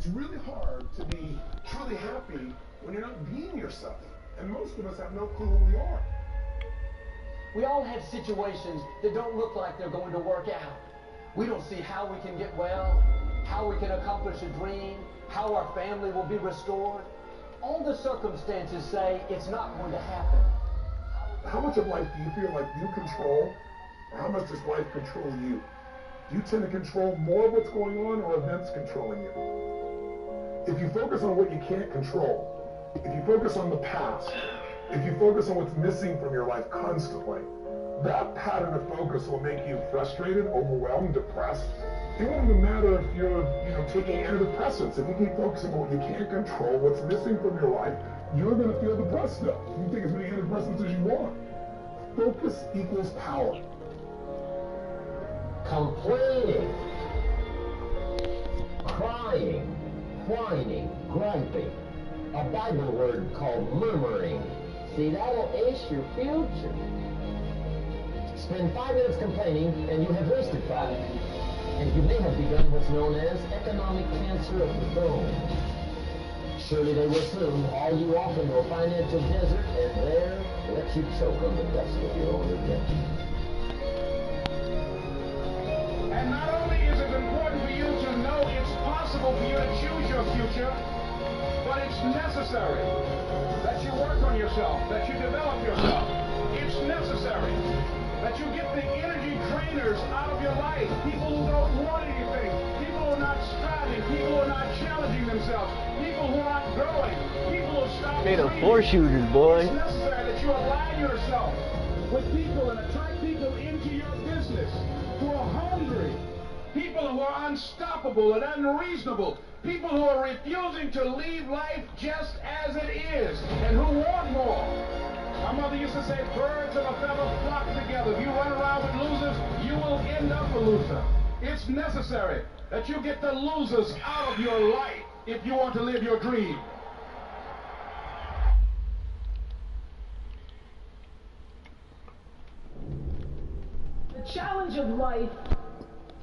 It's really hard to be truly happy when you're not being yourself. And most of us have no clue who we are. We all have situations that don't look like they're going to work out. We don't see how we can get well, how we can accomplish a dream, how our family will be restored. All the circumstances say it's not going to happen. How much of life do you feel like you control, or how much does life control you? Do you tend to control more of what's going on, or events controlling you? If you focus on what you can't control, if you focus on the past, if you focus on what's missing from your life constantly, that pattern of focus will make you frustrated, overwhelmed, depressed. It won't even matter if you're, taking antidepressants. If you keep focusing on what you can't control, what's missing from your life, you're going to feel depressed though. You can take as many antidepressants as you want. Focus equals power. Complaining, crying, whining, griping. A Bible word called murmuring. See, that'll ace your future. Spend 5 minutes complaining, and you have wasted 5. And you may have begun what's known as economic cancer of the bone. Surely they will soon haul you off into a financial desert, and there let you choke on the dust of your own redemption. And not only is it important for you to know it's possible for you to choose your future, but it's necessary that you work on yourself, that you develop yourself. It's necessary that you get the energy drainers out of your life, people who don't want anything, people who are not striving, people who are not challenging themselves, people who are not growing, people who stop Made of dreaming. 4 shooters, boy. It's necessary that you align yourself with people and attract people into your business who are hungry, people who are unstoppable and unreasonable, people who are refusing to leave life just as it is and who want more. My mother used to say, birds of a feather flock together. If you run around with losers, you will end up a loser. It's necessary that you get the losers out of your life if you want to live your dream. The challenge of life,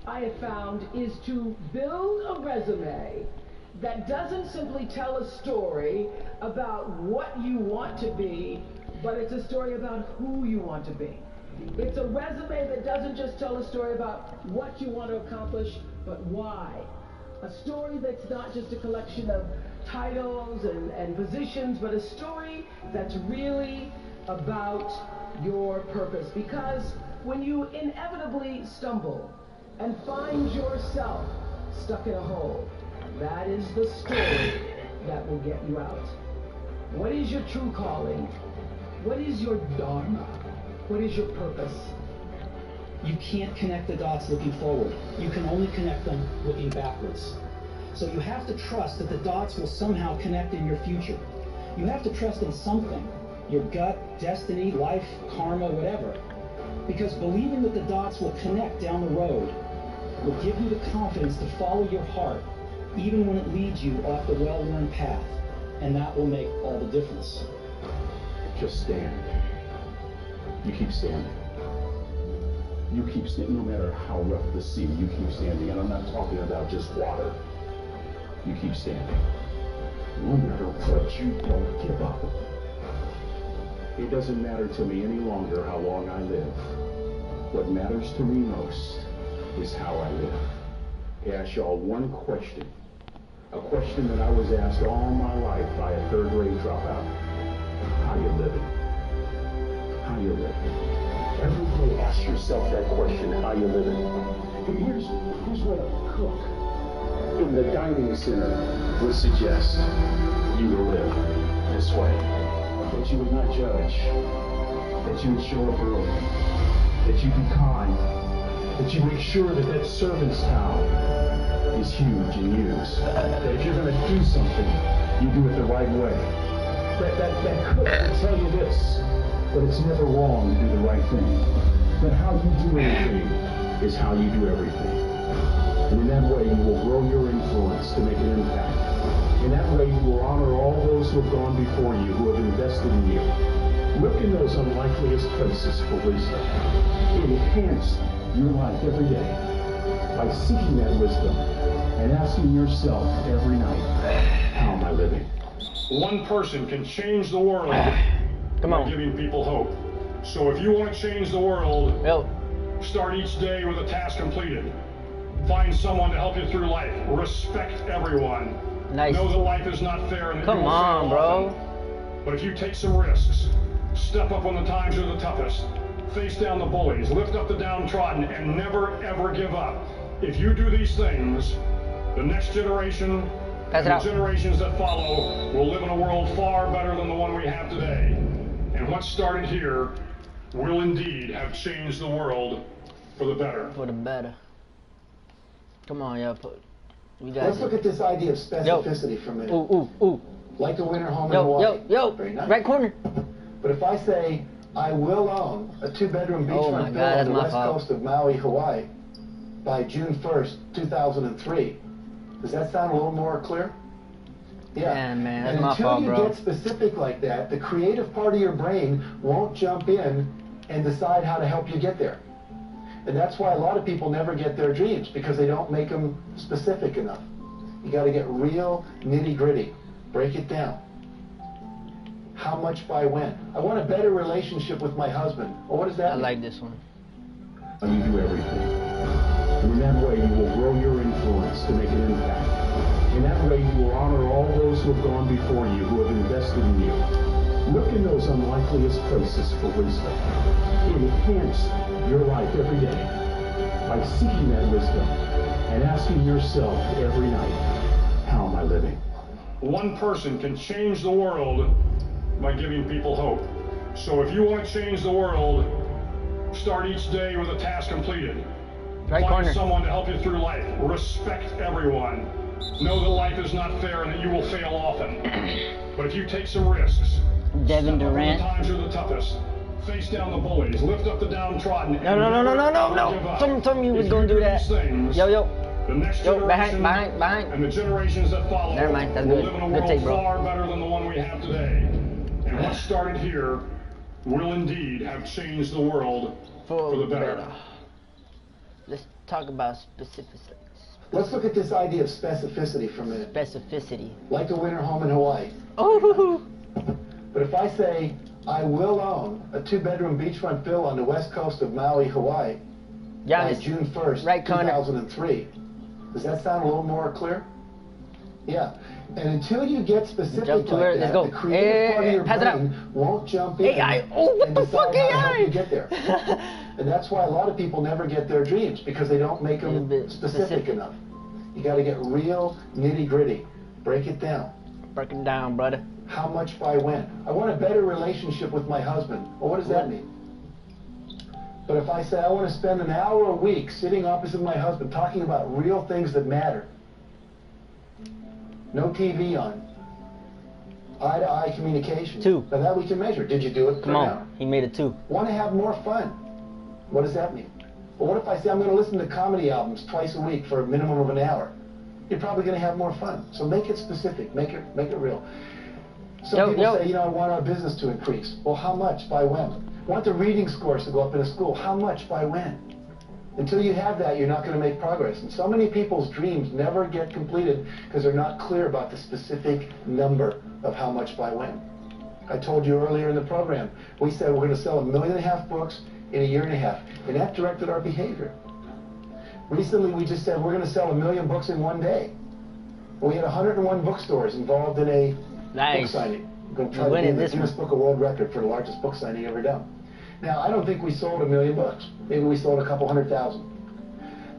I have found, is to build a resume that doesn't simply tell a story about what you want to be, but it's a story about who you want to be. It's a resume that doesn't just tell a story about what you want to accomplish, but why. A story that's not just a collection of titles and positions, but a story that's really about your purpose. Because when you inevitably stumble and find yourself stuck in a hole, that is the story that will get you out. What is your true calling? What is your dharma? What is your purpose? You can't connect the dots looking forward. You can only connect them looking backwards. So you have to trust that the dots will somehow connect in your future. You have to trust in something, your gut, destiny, life, karma, whatever. Because believing that the dots will connect down the road will give you the confidence to follow your heart, even when it leads you off the well-worn path. And that will make all the difference. Just stand. You keep standing. You keep standing, no matter how rough the sea, you keep standing. And I'm not talking about just water. You keep standing. No matter what, you don't give up. It doesn't matter to me any longer how long I live. What matters to me most is how I live. I ask y'all one question. A question that I was asked all my life by a third-grade dropout. How you living? How you living? Every day ask yourself that question, how you living? And here's what a cook in the dining center would suggest you to live this way. That you would not judge, that you would show up early, that you be kind, that you make sure that that servant's towel is huge and used, that if you're going to do something, you do it the right way. That cook will tell you this, but it's never wrong to do the right thing. But how you do anything is how you do everything. And in that way, you will grow your influence to make an impact. In that way, you will honor all those who have gone before you, who have invested in you. Look in those unlikeliest places for wisdom. Enhance your life every day by seeking that wisdom and asking yourself every night, how am I living? One person can change the world Come by on. giving people hope. So if you want to change the world, Yo. start each day with a task completed. Find someone to help you through life. Respect everyone. Nice. Know that life is not fair and that Come you will on, fail bro. often. But if you take some risks, step up when the times are the toughest, face down the bullies, lift up the downtrodden, and never ever give up. If you do these things, the next generation Pass it and the out. generations that follow will live in a world far better than the one we have today. And what started here will indeed have changed the world for the better. For the better. Come on, yo. You guys. Let's look at this idea of specificity for a minute. Ooh, ooh, ooh. Like a winter home in Yo, Hawaii. yo, Very yo. nice. Right corner. But if I say I will own a 2-bedroom Oh my beachfront God, villa on that's the my west fault. coast of Maui, Hawaii, by June 1st, 2003, does that sound a little more clear? Yeah. Man, that's and my until fault, you bro. get specific like that, the creative part of your brain won't jump in and decide how to help you get there. And that's why a lot of people never get their dreams, because they don't make them specific enough. You got to get real nitty-gritty. Break it down. How much by when? I want a better relationship with my husband. Well, what does that I mean? like this one. And you do everything. And in that way, you will grow your influence to make an impact. In that way, you will honor all those who have gone before you, who have invested in you. Look in those unlikeliest places for wisdom. Enhance your life every day by seeking that wisdom and asking yourself every night, how am I living? One person can change the world by giving people hope. So if you want to change the world, start each day with a task completed. Right Find corner. someone to help you through life. Respect everyone. Know that life is not fair and that you will fail often. But if you take some risks, Devin step up when Durant. the times are the toughest, face down the bullies, lift up the downtrodden. No, and no, no, no, never, no, ever no, give no. up. Someone told me you was If gonna do that. these things, Yo, yo. the next Yo, generation behind. and the generations that follow Never mind, that's will good. live in a Good world take, bro. far better than the one we have today. And what started here will indeed have changed the world for the better. Let's talk about specifics. Let's look at this idea of specificity for a minute. Specificity. Like a winter home in Hawaii. Oh. But if I say I will own a 2-bedroom beachfront villa on the west coast of Maui, Hawaii, by Giannis. June 1st, Right corner. 2003, does that sound a little more clear? Yeah. And until you get specific Jump to like it. that, Let's go. the creative part of your Pass it out. brain won't jump in AI. Oh, what and the decide fuck, how to help AI? you get there. And that's why a lot of people never get their dreams, because they don't make Little them bit specific specific. enough. You got to get real nitty-gritty. Break it down. Break it down, brother. How much by when? I want a better relationship with my husband. Well, what does that mean? But if I say I want to spend an hour a week sitting opposite my husband talking about real things that matter, no TV on, eye-to-eye communication. 2. Now that we can measure. Did you do it for Come an hour? on. He made it 2. Want to have more fun. What does that mean? Well, what if I say I'm going to listen to comedy albums twice a week for a minimum of an hour? You're probably going to have more fun. So make it specific. Make it real. Some people say, I want our business to increase. Well, how much? By when? I want the reading scores to go up in a school. How much? By when? Until you have that, you're not going to make progress. And so many people's dreams never get completed because they're not clear about the specific number of how much by when. I told you earlier in the program, we said we're going to sell 1.5 million books in a 1.5 years, and that directed our behavior. Recently, we just said we're going to sell 1 million books in one day. We had 101 bookstores involved in a book signing. We're going to try to be in the Guinness Book of World Record for the largest book signing ever done. Now, I don't think we sold 1 million books. Maybe we sold a couple 100,000.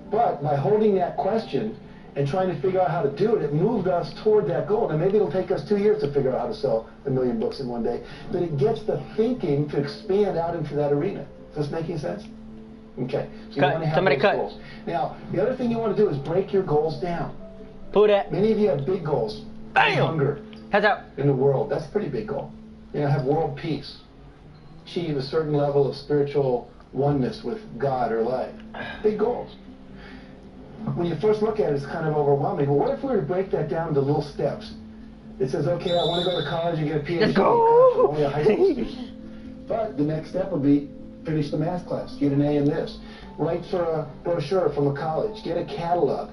But by holding that question and trying to figure out how to do it, it moved us toward that goal. Now, maybe it'll take us 2 years to figure out how to sell 1 million books in one day, but it gets the thinking to expand out into that arena. Is this making sense? Okay. So you want to have those goals. Now, the other thing you want to do is break your goals down. Pull that. Many of you have big goals. Bam! Hunger. Heads out. In the world. That's a pretty big goal. Have world peace. Achieve a certain level of spiritual oneness with God or life. Big goals. When you first look at it, it's kind of overwhelming. Well, what if we were to break that down into little steps? It says, okay, I want to go to college and get a PhD. Let's go! I'm only a high school student. But the next step would be finish the math class, get an A in this, write for a brochure from a college, get a catalog,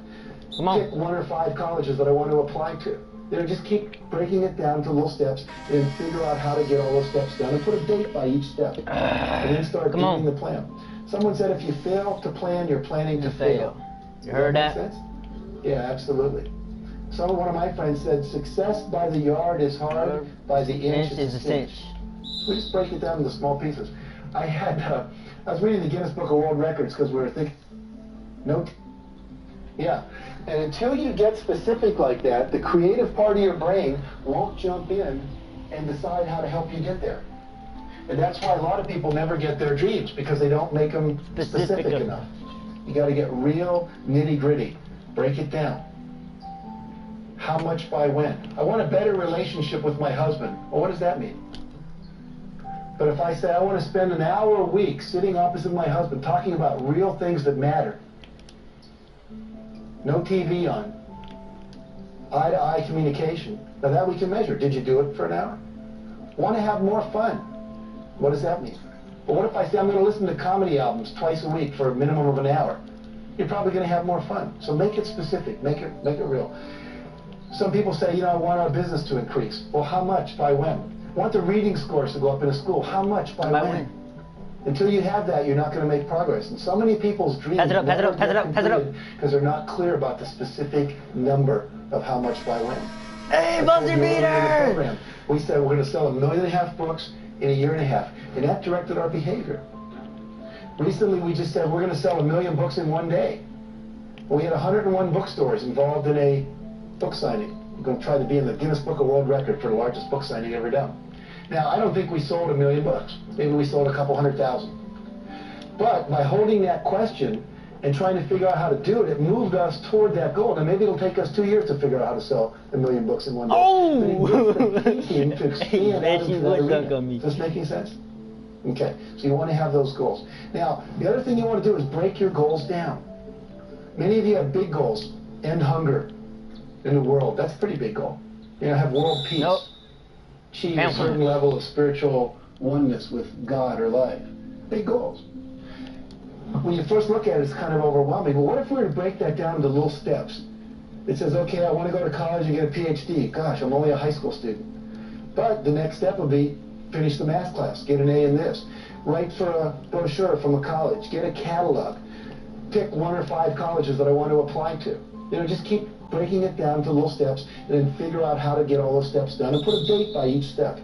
Come on. Pick 1 or 5 colleges that I want to apply to. You know, just keep breaking it down to little steps and figure out how to get all those steps done and put a date by each step. And then start doing the plan. Someone said if you fail to plan, you're planning to fail. You heard that? Make sense? Yeah, absolutely. One of my friends said, success by the yard is hard, by the inch is a cinch. We just break it down into small pieces. I was reading the Guinness Book of World Records because we were thinking, yeah. And until you get specific like that, the creative part of your brain won't jump in and decide how to help you get there. And that's why a lot of people never get their dreams, because they don't make them specific enough. You got to get real nitty gritty. Break it down. How much by when? I want a better relationship with my husband. Well, what does that mean? But if I say I want to spend an hour a week sitting opposite my husband talking about real things that matter, no TV on, eye-to-eye communication. Now that we can measure. Did you do it for an hour? Want to have more fun. What does that mean? But what if I say I'm going to listen to comedy albums twice a week for a minimum of an hour? You're probably going to have more fun. So make it specific. Make it real. Some people say, you know, I want our business to increase. Well, how much? By when? I want the reading scores to go up in a school. How much? By when? Until you have that, you're not going to make progress. And so many people's dreams because they're not clear about the specific number of how much by when. Hey, buzzer beater! We said we're going to sell 1.5 million books in a year and a half, and that directed our behavior. Recently, we just said we're going to sell 1 million books in one day. We had 101 bookstores involved in a book signing. We're going to try to be in the Guinness Book of World Record for the largest book signing ever done. Now, I don't think we sold 1 million books. Maybe we sold a couple 100,000. But by holding that question and trying to figure out how to do it, it moved us toward that goal. Now, maybe it'll take us 2 years to figure out how to sell 1 million books in one day. Oh! But it gets the thinking to expand out into that arena. Is this making sense? Okay, so you want to have those goals. Now, the other thing you want to do is break your goals down. Many of you have big goals. End hunger in the world. That's a pretty big goal. You know, have world peace. Nope. Achieve a certain level of spiritual oneness with God or life. Big goals. When you first look at it, it's kind of overwhelming. But what if we were to break that down into little steps? It says, okay, I want to go to college and get a PhD. Gosh, I'm only a high school student. But the next step would be finish the math class, get an A in this. Write for a brochure from a college, get a catalog. Pick 1 or 5 colleges that I want to apply to. You know, just keep breaking it down to little steps and then figure out how to get all those steps done and put a date by each step.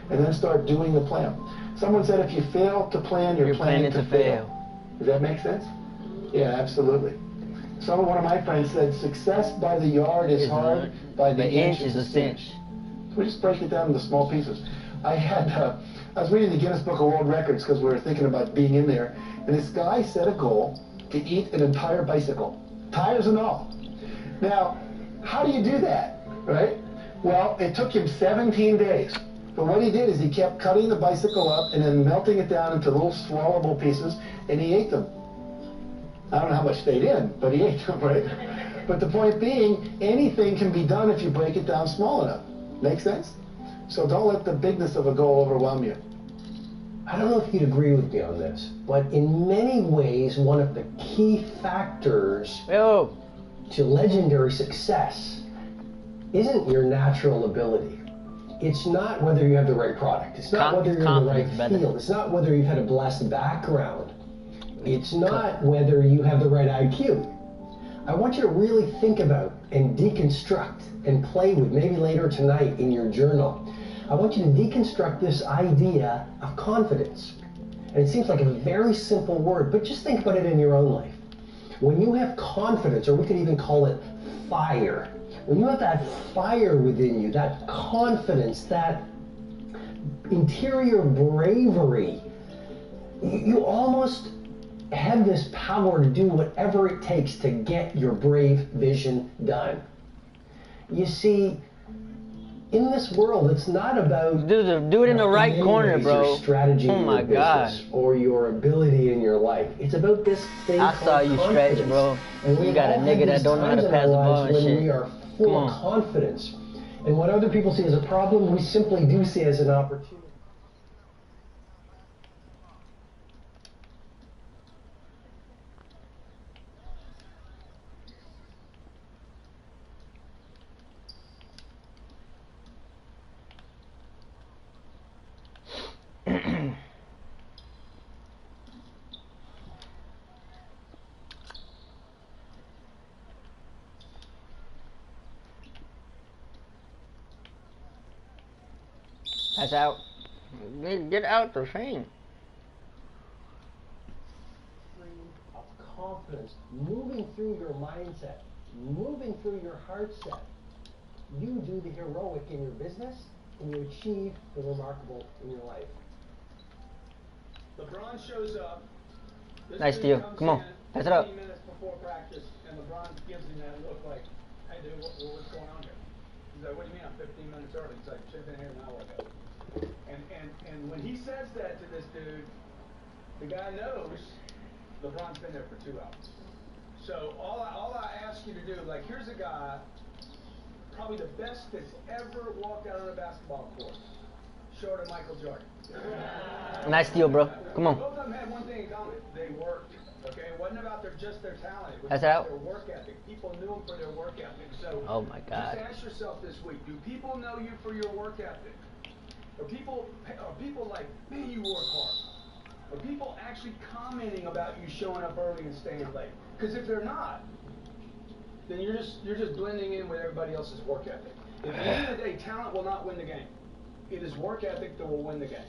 And then start doing the plan. Someone said if you fail to plan, you're planning to fail. Does that make sense? Yeah, absolutely. One of my friends said, success by the yard is hard, by the inch is a cinch. So we just break it down into small pieces. I was reading the Guinness Book of World Records because we were thinking about being in there, and this guy set a goal to eat an entire bicycle, tires and all. Now, how do you do that, right? Well, it took him 17 days. But what he did is he kept cutting the bicycle up and then melting it down into little swallowable pieces, and he ate them. I don't know how much stayed in, but he ate them, right? But the point being, anything can be done if you break it down small enough. Make sense? So don't let the bigness of a goal overwhelm you. I don't know if you'd agree with me on this, but in many ways, one of the key factors to legendary success isn't your natural ability. It's not whether you have the right product. It's not whether you're in the right field. It's not whether you've had a blessed background. It's not whether you have the right IQ. I want you to really think about and deconstruct and play with, maybe later tonight in your journal. I want you to deconstruct this idea of confidence. And it seems like a very simple word, but just think about it in your own life. When you have confidence, or we could even call it fire, when you have that fire within you, that confidence, that interior bravery, you almost have this power to do whatever it takes to get your brave vision done. You see, in this world, it's not about do it in the right corner, bro. Your strategy oh my God. Or your ability in your life. It's about this thing I saw you confidence. stretch, bro. And you got a nigga that don't know how to pass the ball and shit. We are full of confidence. And what other people see as a problem, we simply do see as an opportunity. That's out. Get out the thing. Of confidence, moving through your mindset, moving through your heart set. You do the heroic in your business, and you achieve the remarkable in your life. LeBron shows up. Nice deal. Come on. Pass it up. 15 minutes before practice, and LeBron gives him that look like, hey, dude, what's going on here? He's like, what do you mean I'm 15 minutes early? He's like, should have been here an hour ago. And when he says that to this dude, the guy knows LeBron's been there for 2 hours. So all I ask you to do, like, here's a guy, probably the best that's ever walked out on a basketball court, short of Michael Jordan. Nice deal, bro. Come on. Both of them had one thing in common. They worked. Okay, it wasn't about just their talent. It was That's about out. their work ethic. People knew them for their work ethic. So Oh my God. just ask yourself this week: do people know you for your work ethic? Are people like, man, you work hard? Are people actually commenting about you showing up early and staying late? Because if they're not, then you're just blending in with everybody else's work ethic. At the end of the day, talent will not win the game. It is work ethic that will win the game.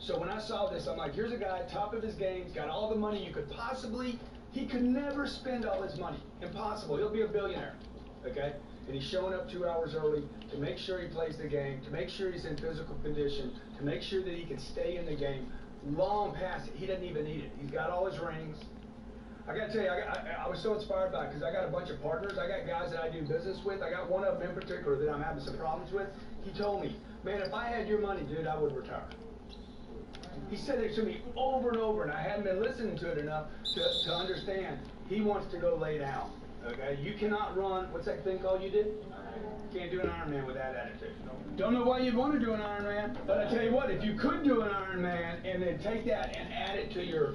So when I saw this, I'm like, here's a guy, top of his game, he's got all the money you could possibly, he could never spend all his money. Impossible. He'll be a billionaire. Okay? And he's showing up 2 hours early to make sure he plays the game, to make sure he's in physical condition, to make sure that he can stay in the game long past it. He doesn't even need it. He's got all his rings. I got to tell you, I was so inspired by it because I got a bunch of partners. I got guys that I do business with. I got one of them in particular that I'm having some problems with. He told me, man, if I had your money, dude, I would retire. He said it to me over and over, and I hadn't been listening to it enough to understand. He wants to go lay down. Okay? You cannot run, what's that thing called you did? Can't do an Ironman with that attitude. Don't know why you'd want to do an Ironman, but I tell you what, if you could do an Ironman and then take that and add it to your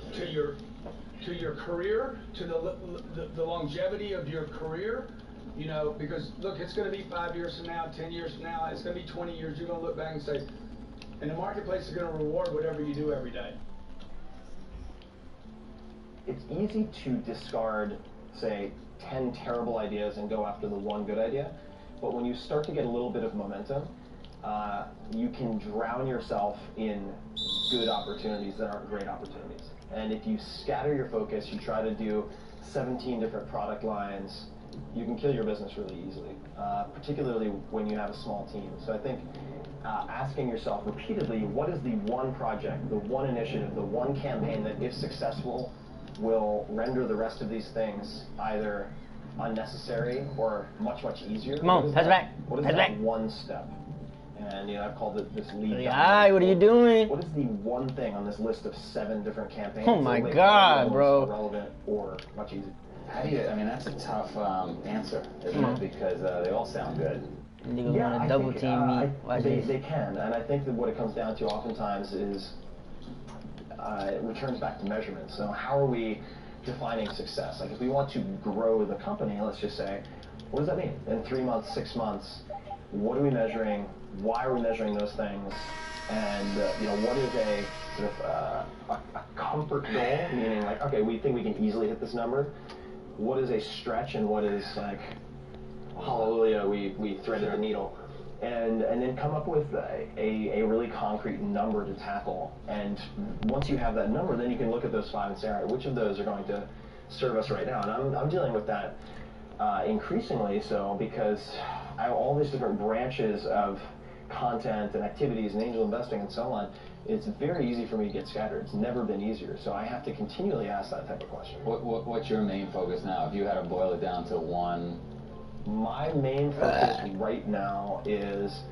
career, to the longevity of your career, you know, because look, it's going to be 5 years from now, 10 years from now, it's going to be 20 years. You're going to look back and say, and the marketplace is going to reward whatever you do every day. It's easy to discard, say, 10 terrible ideas and go after the one good idea. But when you start to get a little bit of momentum, you can drown yourself in good opportunities that aren't great opportunities. And if you scatter your focus, you try to do 17 different product lines, you can kill your business really easily, particularly when you have a small team. So I think asking yourself repeatedly, what is the one project, the one initiative, the one campaign that, if successful, will render the rest of these things either unnecessary or much, much easier? Come on, pass it back. What is Pass it that back. one step? And you know, I've called it this lead. Hi, what are you doing? What is the one thing on this list of 7 different campaigns? Oh my that God, bro. Relevant or much easier? How do you? I mean, that's a tough answer, isn't it? Because they all sound good. Niggas want to double team me. Watch this. They can, and I think that what it comes down to oftentimes is it returns back to measurement. So how are we defining success? Like if we want to grow the company, let's just say, what does that mean? In 3 months, 6 months, what are we measuring? Why are we measuring those things? And you know, what is a sort of a comfort goal? Meaning like, okay, we think we can easily hit this number. What is a stretch, and what is like, hallelujah, we threaded the needle, and then come up with a really concrete number to tackle. And once you have that number, then you can look at those 5 and say, all right, which of those are going to serve us right now? And I'm dealing with that increasingly so, because I have all these different branches of content and activities and angel investing and so on. It's very easy for me to get scattered. It's never been easier. So I have to continually ask that type of question. What's your main focus now? If you had to boil it down to one? My main focus right now is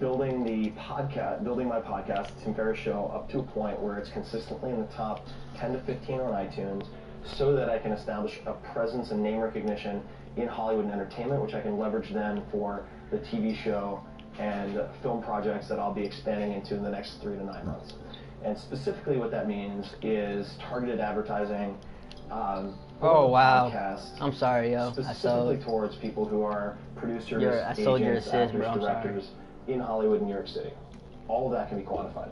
building my podcast, Tim Ferriss Show, up to a point where it's consistently in the top 10 to 15 on iTunes, so that I can establish a presence and name recognition in Hollywood and entertainment, which I can leverage then for the TV show and film projects that I'll be expanding into in the next 3 to 9 months. And specifically what that means is targeted advertising. Oh wow! Podcast, I'm sorry, yo. Specifically towards people who are producers, I sold your agents, assist, actors, bro. I'm directors sorry. in Hollywood and New York City. All of that can be quantified.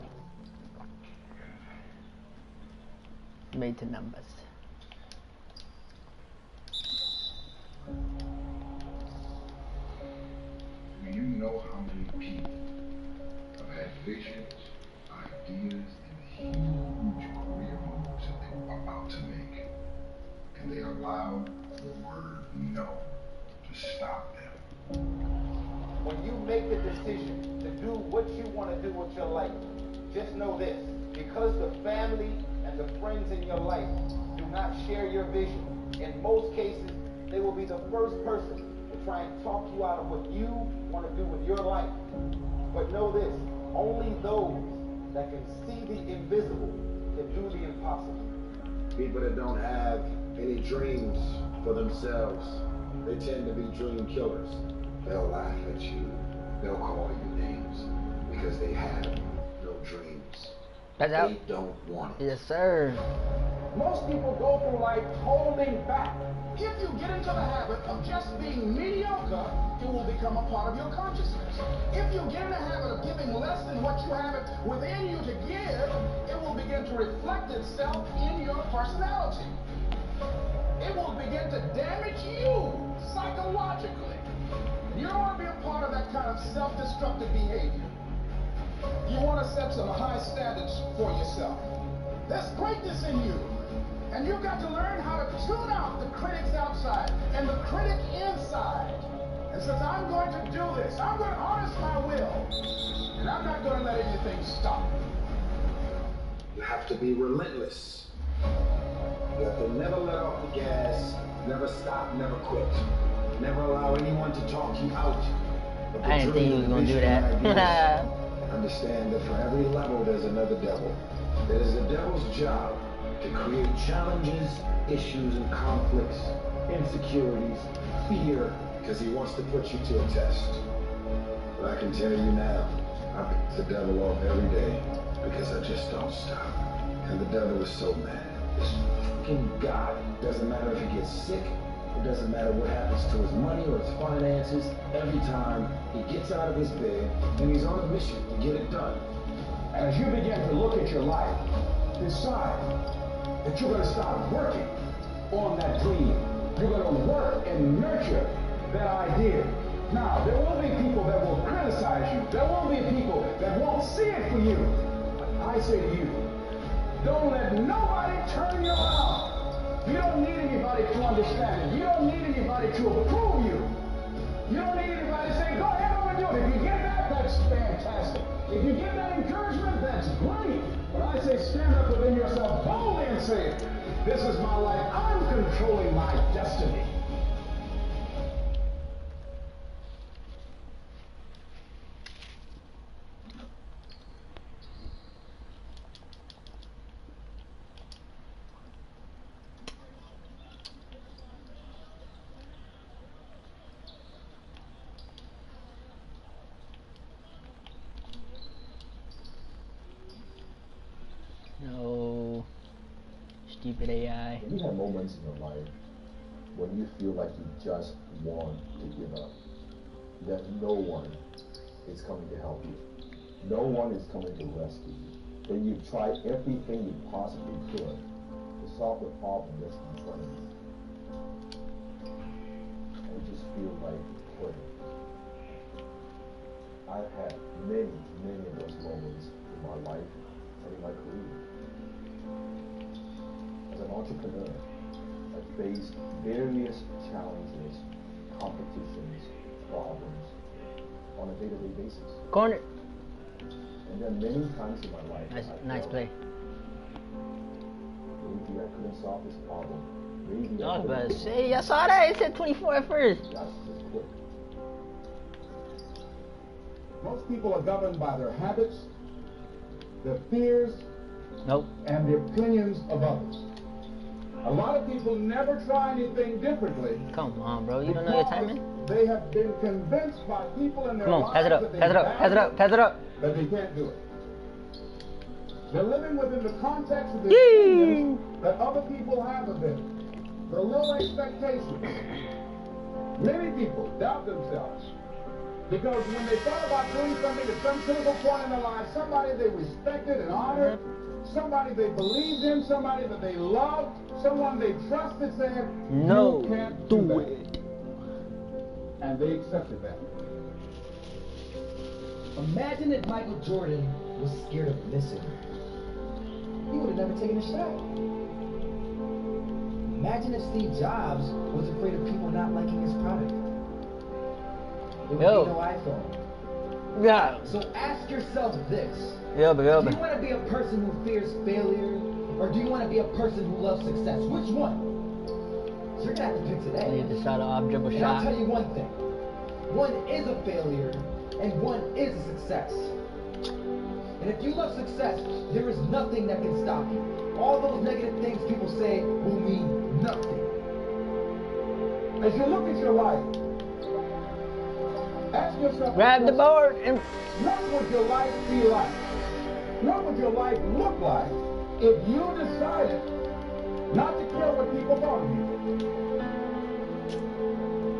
Made to numbers. Do you know how many people have had visions, ideas, and huge career moves that they were about to make. And they allowed the word no to stop them. When you make the decision to do what you want to do with your life, just know this, because the family and the friends in your life do not share your vision, in most cases, they will be the first person to try and talk you out of what you want to do with your life. But know this, only those that can see the invisible can do the impossible. People that don't have any dreams for themselves, they tend to be dream killers. They'll laugh at you, they'll call you names, because they have no dreams. That's out. They don't want it. Yes, sir. Most people go through life holding back. If you get into the habit of just being mediocre, it will become a part of your consciousness. If you get in the habit of giving less than what you have within you to give, it will begin to reflect itself in your personality. It will begin to damage you psychologically. You don't want to be a part of that kind of self-destructive behavior. You want to set some high standards for yourself. There's greatness in you. And you've got to learn how to tune out the critics outside and the critic inside. And since I'm going to do this, I'm going to harness my will. And I'm not going to let anything stop me. You have to be relentless. You have to never let off the gas, never stop, never quit. Never allow anyone to talk you out. I didn't think he was going to do that. Understand that for every level, there's another devil. It is the devil's job to create challenges, issues, and conflicts, insecurities, fear, because he wants to put you to a test. But I can tell you now, I pick the devil off every day because I just don't stop. And the devil is so mad. This fucking God. Doesn't matter if he gets sick. It doesn't matter what happens to his money or his finances. Every time he gets out of his bed and he's on a mission to get it done. As you begin to look at your life, decide that you're going to start working on that dream. You're going to work and nurture that idea. Now, there will be people that will criticize you. There will be people that won't see it for you. But I say to you, don't let nobody turn you around. You don't need anybody to understand it. You don't need anybody to approve you. You don't need anybody to say, go ahead over and do it. If you get that, that's fantastic. If you get that encouragement, that's great. But I say stand up within yourself boldly and say, this is my life. I'm controlling my destiny. No. Stupid AI. You have moments in your life when you feel like you just want to give up. That no one is coming to help you. No one is coming to rescue you. That you've tried everything you possibly could to solve the problem that's in front of you. And you just feel like quitting. I've had many of those moments in my life and in my career. As an entrepreneur, I faced various challenges, competitions, problems on a day-to-day basis. Corner. And then many times in my life, Nice play. Maybe I couldn't solve this problem. Maybe I was about to say, I saw that. It said 24 at first. That's just quit. Most people are governed by their habits, their fears, and the opinions of others. A lot of people never try anything differently. Come on, bro. You don't know your timing? They have been convinced by people in their Come on, pass lives it up, pass it up, pass it up, pass it up. that they can't do it. They're living within the context of the opinions that other people have of them. The low expectations. Many people doubt themselves because when they thought about doing something at some critical point in their lives, somebody they respected and honored, somebody they believed in, somebody that they loved, someone they trusted said, no, you can't do that. it. And they accepted that. Imagine if Michael Jordan was scared of missing. He would have never taken a shot. Imagine if Steve Jobs was afraid of people not liking his product. There would be no iPhone. Yeah. So ask yourself this. Yeah. Do you want to be a person who fears failure, or do you want to be a person who loves success? Which one? So you're gonna have to pick today. You decide on dribble And shot. I'll tell you one thing. One is a failure, and one is a success. And if you love success, there is nothing that can stop you. All those negative things people say will mean nothing. As you look at your life, ask yourself, grab the board and what would your life be like? What would your life look like if you decided not to care what people thought of you?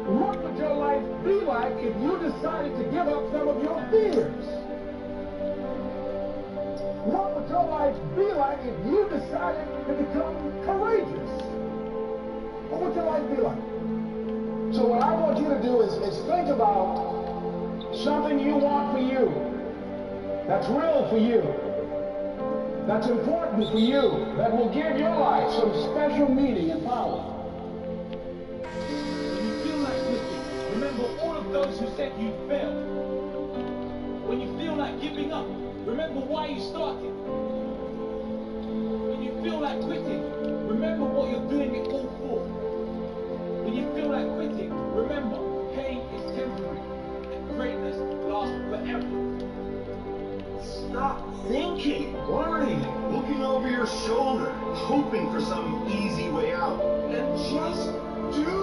What would your life be like if you decided to give up some of your fears? What would your life be like if you decided to become courageous? What would your life be like? So what I want you to do is think about something you want for you, that's real for you, that's important for you, that will give your life some special meaning and power. When you feel like quitting, remember all of those who said you'd fail. When you feel like giving up, remember why you started. When you feel like quitting, remember what you're doing it all for. When you feel like quitting, remember, pain is temporary and greatness lasts forever. Stop thinking, worrying, looking over your shoulder, hoping for some easy way out. And just do!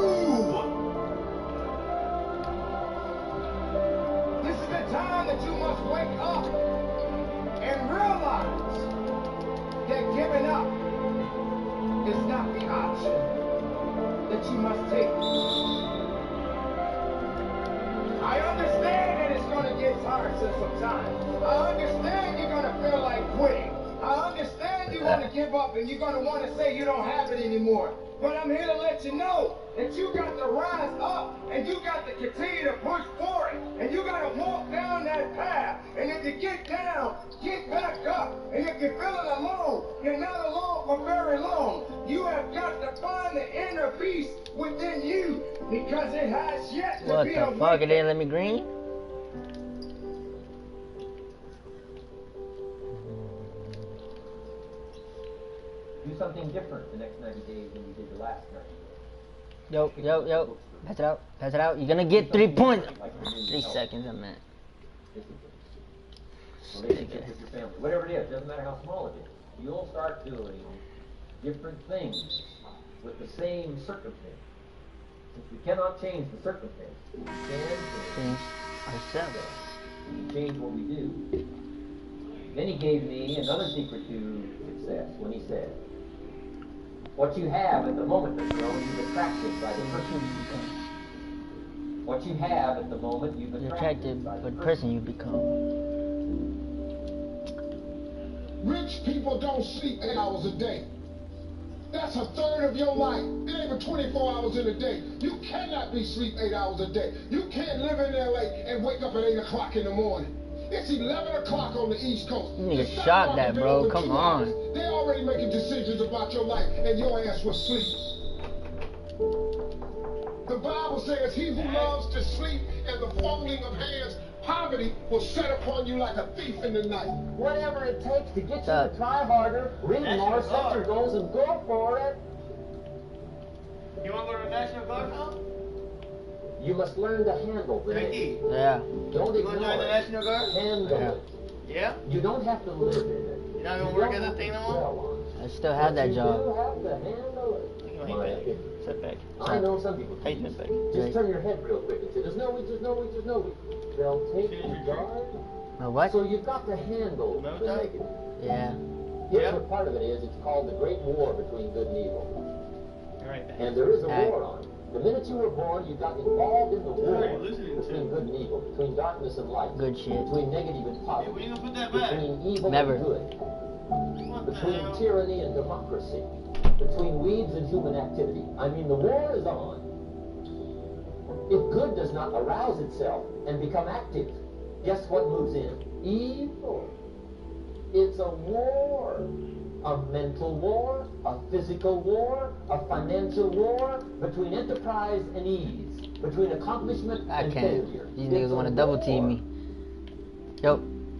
This is the time that you must wake up and realize that giving up is not the option that you must take. I understand that it's going to get tiresome sometimes. I understand you're going to feel like quitting. I understand you're going to give up and you're going to want to say you don't have it anymore. But I'm here to let you know that you got to rise up and you got to continue to push forward and you got to walk down that path. And if you get down, get back up. And if you're feeling alone, you're not alone for very long. You have got to find the inner peace within you because it has yet to what be the awakened. fuck? It didn't let me green? Do something different the next 90 days than you did the last 90 days. Yo. Pass it out. Pass it out. You're gonna get 3 points. 3 seconds, I meant. Relationship with your family, whatever it is, doesn't matter how small it is. You'll start doing different things with the same circumstance. Since we cannot change the circumstance, we can change ourselves. We change what we do. Then he gave me another secret to success when he said, what you have at the moment that's growing, you've attracted by the person you become. What you have at the moment, you've attracted by the person you become. Rich people don't sleep 8 hours a day. That's a third of your life. It ain't even 24 hours in a day. You cannot be asleep 8 hours a day. You can't live in LA and wake up at 8 o'clock in the morning. It's 11 o'clock on the East Coast. You nigga shot that, bro. Come on. They're already making decisions about your life, and your ass was asleep. The Bible says, he who loves to sleep and the folding of hands, poverty will set upon you like a thief in the night. Whatever it takes to get you to try harder, read more, set your goals, and go for it. You want to go to National Guard now? You must learn to handle the Ricky. Yeah. Don't You want to ignore join the it. National Guard? Handle it. Yeah? You don't have to live in it. You're not going to work at that thing no more? I still have that You job. do have to handle it. My opinion. Sit back. I know some people. Hey, sit back. Just turn your head real quick and say, there's no way, there's no way, there's no way. They'll take you guard. What? So you've got to handle the negative. Yeah. Here's what part of it is. It's called the great war between good and evil. Right. And there is a war on. The minute you were born, you got involved in the war between good and evil, between darkness and light, Good shit. between negative and positive, When you gonna put that back? between evil Never. and good, between tyranny and democracy, between weeds and human activity. I mean, the war is on. If good does not arouse itself and become active, guess what moves in? Evil. It's a war. A mental war, a physical war, a financial war, between enterprise and ease, between accomplishment and failure. These niggas want to double team me. Yo.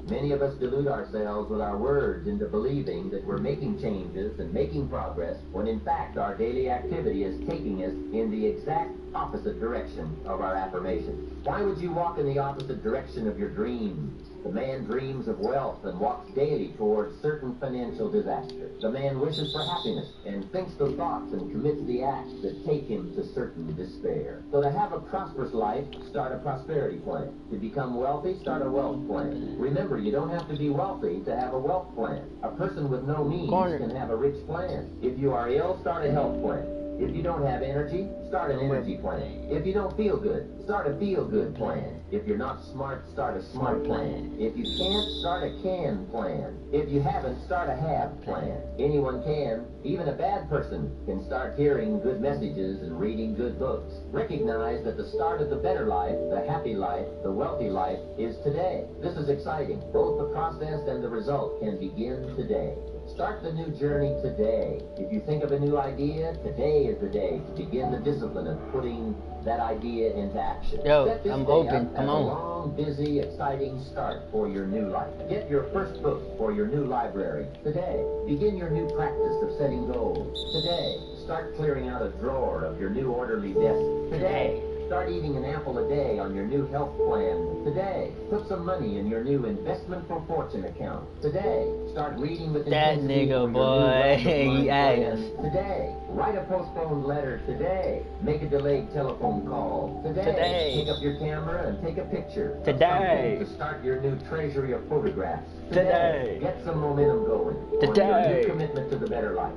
Many of us delude ourselves with our words into believing that we're making changes and making progress, when in fact our daily activity is taking us in the exact opposite direction of our affirmations. Why would you walk in the opposite direction of your dreams? The man dreams of wealth and walks daily towards certain financial disaster. The man wishes for happiness and thinks the thoughts and commits the acts that take him to certain despair. So to have a prosperous life, start a prosperity plan. To become wealthy, start a wealth plan. Remember, you don't have to be wealthy to have a wealth plan. A person with no means can have a rich plan. If you are ill, start a health plan. If you don't have energy, start an energy plan. If you don't feel good, start a feel-good plan. If you're not smart, start a smart plan. If you can't, start a can plan. If you haven't, start a have plan. Anyone can. Even a bad person can start hearing good messages and reading good books. Recognize that the start of the better life, the happy life, the wealthy life is today. This is exciting. Both the process and the result can begin today. Start the new journey today. If you think of a new idea, today is the day to begin the discipline of putting that idea into action. Yo, Set this I'm day open. up Come as on. a long, busy, exciting start for your new life. Get your first book for your new library today. Begin your new practice of setting goals today. Start clearing out a drawer of your new orderly desk today. Start eating an apple a day on your new health plan today. Put some money in your new investment for fortune account today. Start reading with That intensity nigga, for boy. your new He ass. today. Write a postponed letter today. Make a delayed telephone call today. Today. Pick up your camera and take a picture of Today. something to start your new treasury of photographs Today. Get some momentum going on your Today. new commitment to the better life.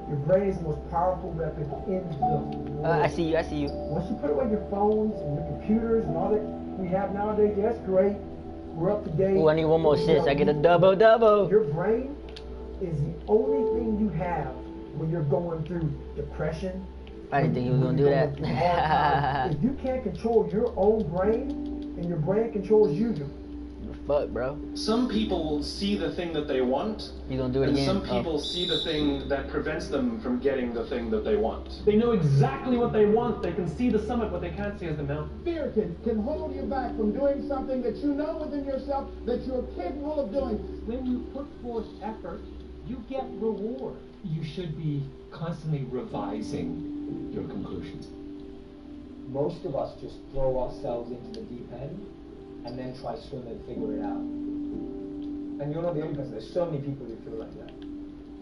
Your brain is the most powerful weapon in the world. I see you. I see you. Once you put away your phones and your computers and all that we have nowadays, that's great. We're up to date. Ooh, I need one more assist. I get a double. Your brain is the only thing you have when you're going through depression. I didn't think you was gonna do that. If you can't control your own brain and your brain controls you, fuck, bro. Some people see the thing that they want, You gonna do it and again? some people see the thing that prevents them from getting the thing that they want. They know exactly what they want. They can see the summit. What they can't see is the mountain. Fear can hold you back from doing something that you know within yourself that you're capable of doing. When you put forth effort, you get reward. You should be constantly revising your conclusions. Most of us just throw ourselves into the deep end and then try to swim and figure it out. And you're not the only person. There's so many people who feel like that.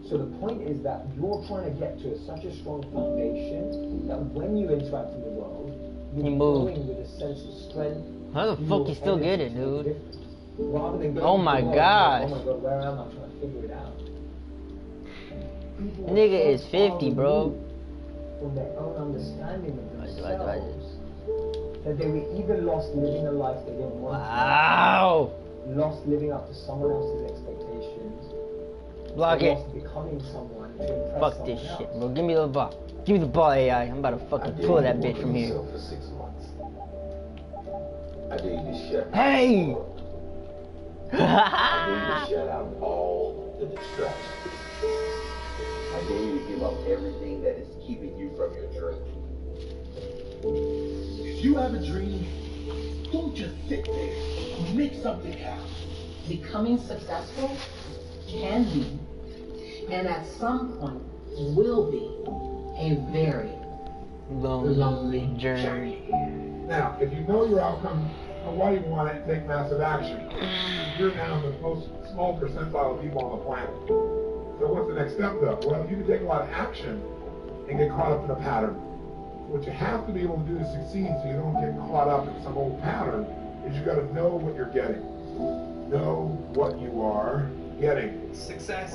So the point is that you're trying to get to such a strong foundation that when you interact in the world, you're going with a sense of strength. How the fuck you still get it, dude? Rather than going Oh my to the world, gosh. oh my god, where am I trying to figure it out? People Nigga are is so 50, far bro. removed from their own understanding of themselves that they were either lost living a life they didn't want Wow. to, lost living up to someone else's expectations, Block or it. lost becoming someone to impress Fuck someone this else. shit, bro. Give me the ball. Give me the ball, AI. I'm about to fucking pull that bitch from here. For 6 months. I dare you to shut Hey! I dare you to shut out all the distractions. I dare you to give up everything that is keeping you from your dream. If you have a dream, don't just sit there. Make something happen. Becoming successful can be, and at some point will be, a very lonely journey. Now, if you know your outcome and why you want it, take massive action. You're now the most small percentile of people on the planet. So what's the next step though? Well, you can take a lot of action and get caught up in a pattern. What you have to be able to do to succeed so you don't get caught up in some old pattern is you got to know what you're getting. Know what you are getting. Success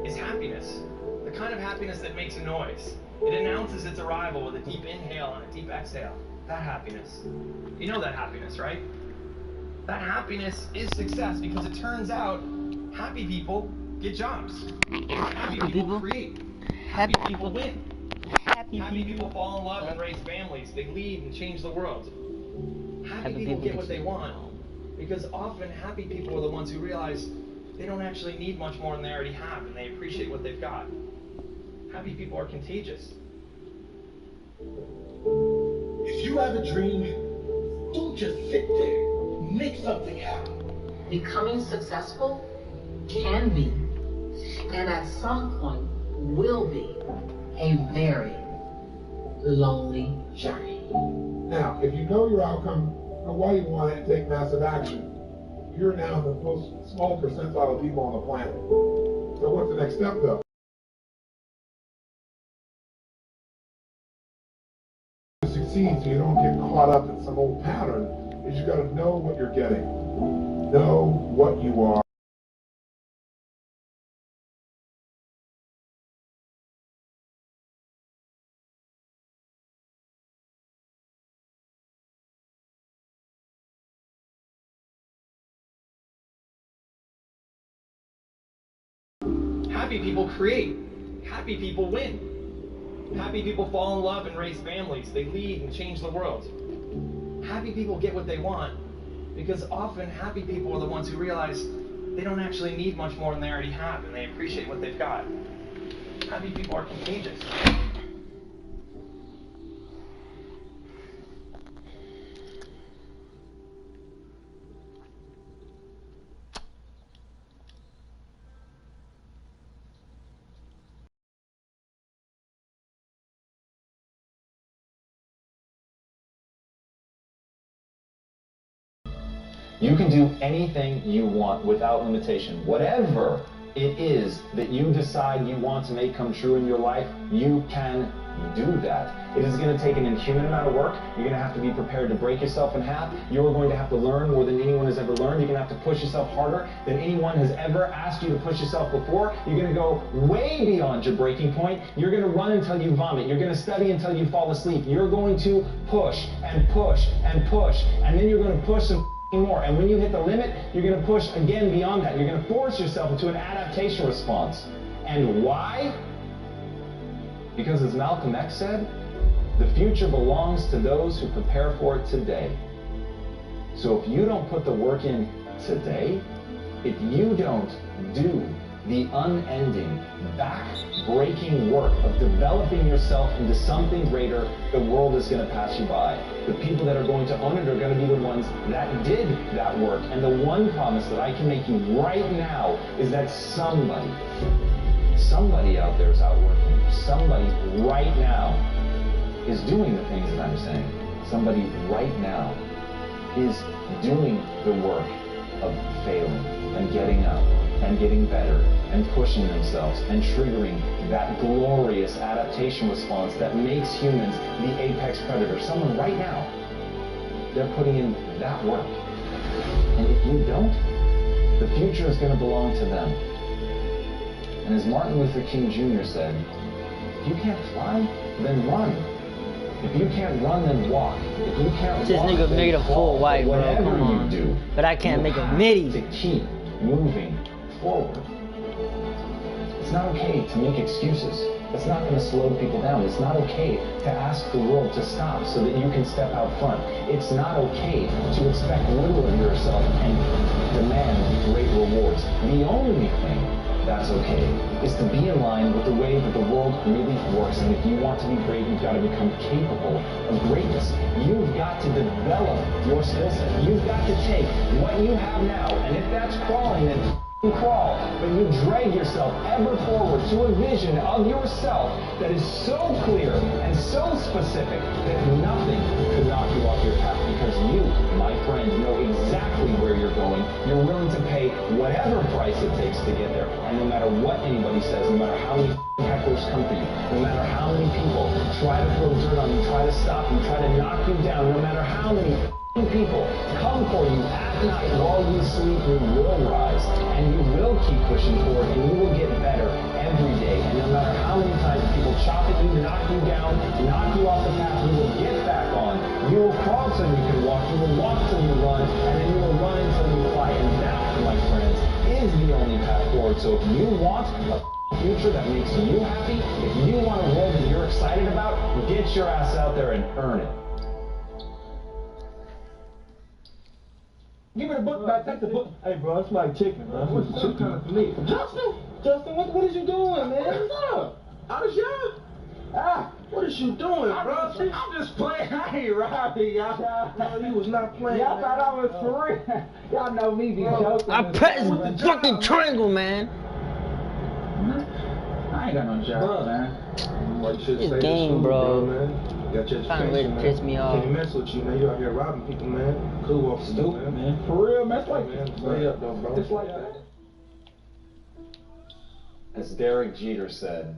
is happiness. The kind of happiness that makes a noise. It announces its arrival with a deep inhale and a deep exhale. That happiness. You know that happiness, right? That happiness is success because it turns out happy people get jobs. Happy people create. Happy people win. Happy people fall in love and raise families. They lead and change the world. Happy people get what they want, because often happy people are the ones who realize they don't actually need much more than they already have, and they appreciate what they've got. Happy people are contagious. If you have a dream, don't just sit there. Make something happen. Becoming successful can be, and at some point will be, a very lonely journey. Now, if you know your outcome and why you want it and take massive action, you're now the most small percentile of people on the planet. So what's the next step, though? To succeed, so you don't get caught up in some old pattern, is you got to know what you're getting. Know what you are. Happy people create. Happy people win. Happy people fall in love and raise families. They lead and change the world. Happy people get what they want, because often happy people are the ones who realize they don't actually need much more than they already have, and they appreciate what they've got. Happy people are contagious. You can do anything you want without limitation. Whatever it is that you decide you want to make come true in your life, you can do that. It is going to take an inhuman amount of work. You're going to have to be prepared to break yourself in half. You're going to have to learn more than anyone has ever learned. You're going to have to push yourself harder than anyone has ever asked you to push yourself before. You're going to go way beyond your breaking point. You're going to run until you vomit. You're going to study until you fall asleep. You're going to push and push and push, and then you're going to push some more. And when you hit the limit, you're going to push again beyond that. You're going to force yourself into an adaptation response. And why? Because as Malcolm X said, the future belongs to those who prepare for it today. So if you don't put the work in today, if you don't do the unending, back-breaking work of developing yourself into something greater, the world is going to pass you by. The people that are going to own it are going to be the ones that did that work. And the one promise that I can make you right now is that somebody out there is out working. Somebody right now is doing the things that I'm saying. Somebody right now is doing the work of failing and getting up and getting better and pushing themselves and triggering that glorious adaptation response that makes humans the apex predator. Someone right now, they're putting in that work. And if you don't, the future is going to belong to them. And as Martin Luther King Jr. said, if you can't fly, then run. If you can't run, then walk. If you can't this walk, nigga then made a full white, bro. Whatever Come on. you do, but I can't make a MIDI. To keep moving forward. It's not okay to make excuses. That's not going to slow people down. It's not okay to ask the world to stop so that you can step out front. It's not okay to expect little of yourself and demand great rewards. The only thing that's okay is to be in line with the way that the world really works. And if you want to be great, you've got to become capable of greatness. You've got to develop your skill set. You've got to take what you have now, and if that's crawling, then crawl, but you drag yourself ever forward to a vision of yourself that is so clear and so specific that nothing could knock you off your path, because you, my friend, know exactly where you're going. You're willing to pay whatever price it takes to get there, and no matter what anybody says, no matter how many hecklers come for you, no matter how many people try to throw dirt on you, try to stop you, try to knock you down, no matter how many people come for you at night while you sleep, you will rise, and you will keep pushing forward, and you will get better every day. And no matter how many times people chop at you, knock you down, knock you off the path, you will get back on. You will crawl till you can walk, you will walk till you run, and then you will run until you fly. And that, my friends, is the only path forward. So if you want a future that makes you happy, if you want a world that you're excited about, get your ass out there and earn it. Give me the book back. Take the book. Hey, bro, it's like chicken, bro. What's some kind of meat? Justin, what is you doing, man? What's up? How does y'all? What is you doing, bro? I'm just playing. I ain't robbing y'all. No, you was not playing. Y'all thought I was for real. Y'all know me be joking. I pressed fucking triangle, man. I ain't got no job, man. This game, bro. Kind of ready to piss me off. Can't mess with you, man. You out here robbing people, man. Cool off stupid, man. For real, man. It's like that. Stay up, though, bro. It's like that. As Derek Jeter said,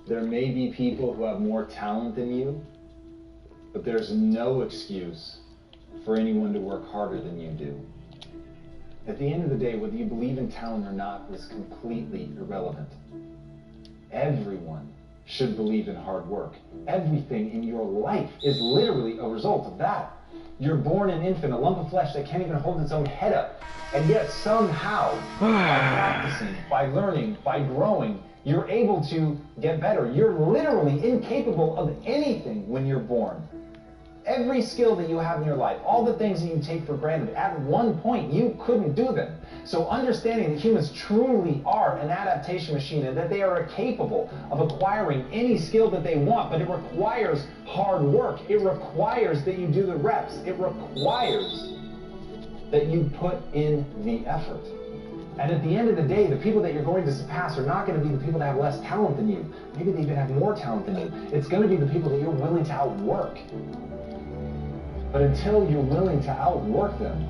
there may be people who have more talent than you, but there's no excuse for anyone to work harder than you do. At the end of the day, whether you believe in talent or not is completely irrelevant. Everyone should believe in hard work. Everything in your life is literally a result of that. You're born an infant, a lump of flesh that can't even hold its own head up. And yet somehow, by practicing, by learning, by growing, you're able to get better. You're literally incapable of anything when you're born. Every skill that you have in your life, all the things that you take for granted, at one point you couldn't do them. So understanding that humans truly are an adaptation machine and that they are capable of acquiring any skill that they want, but it requires hard work. It requires that you do the reps. It requires that you put in the effort. And at the end of the day, the people that you're going to surpass are not going to be the people that have less talent than you. Maybe they even have more talent than you. It's going to be the people that you're willing to outwork. But until you're willing to outwork them,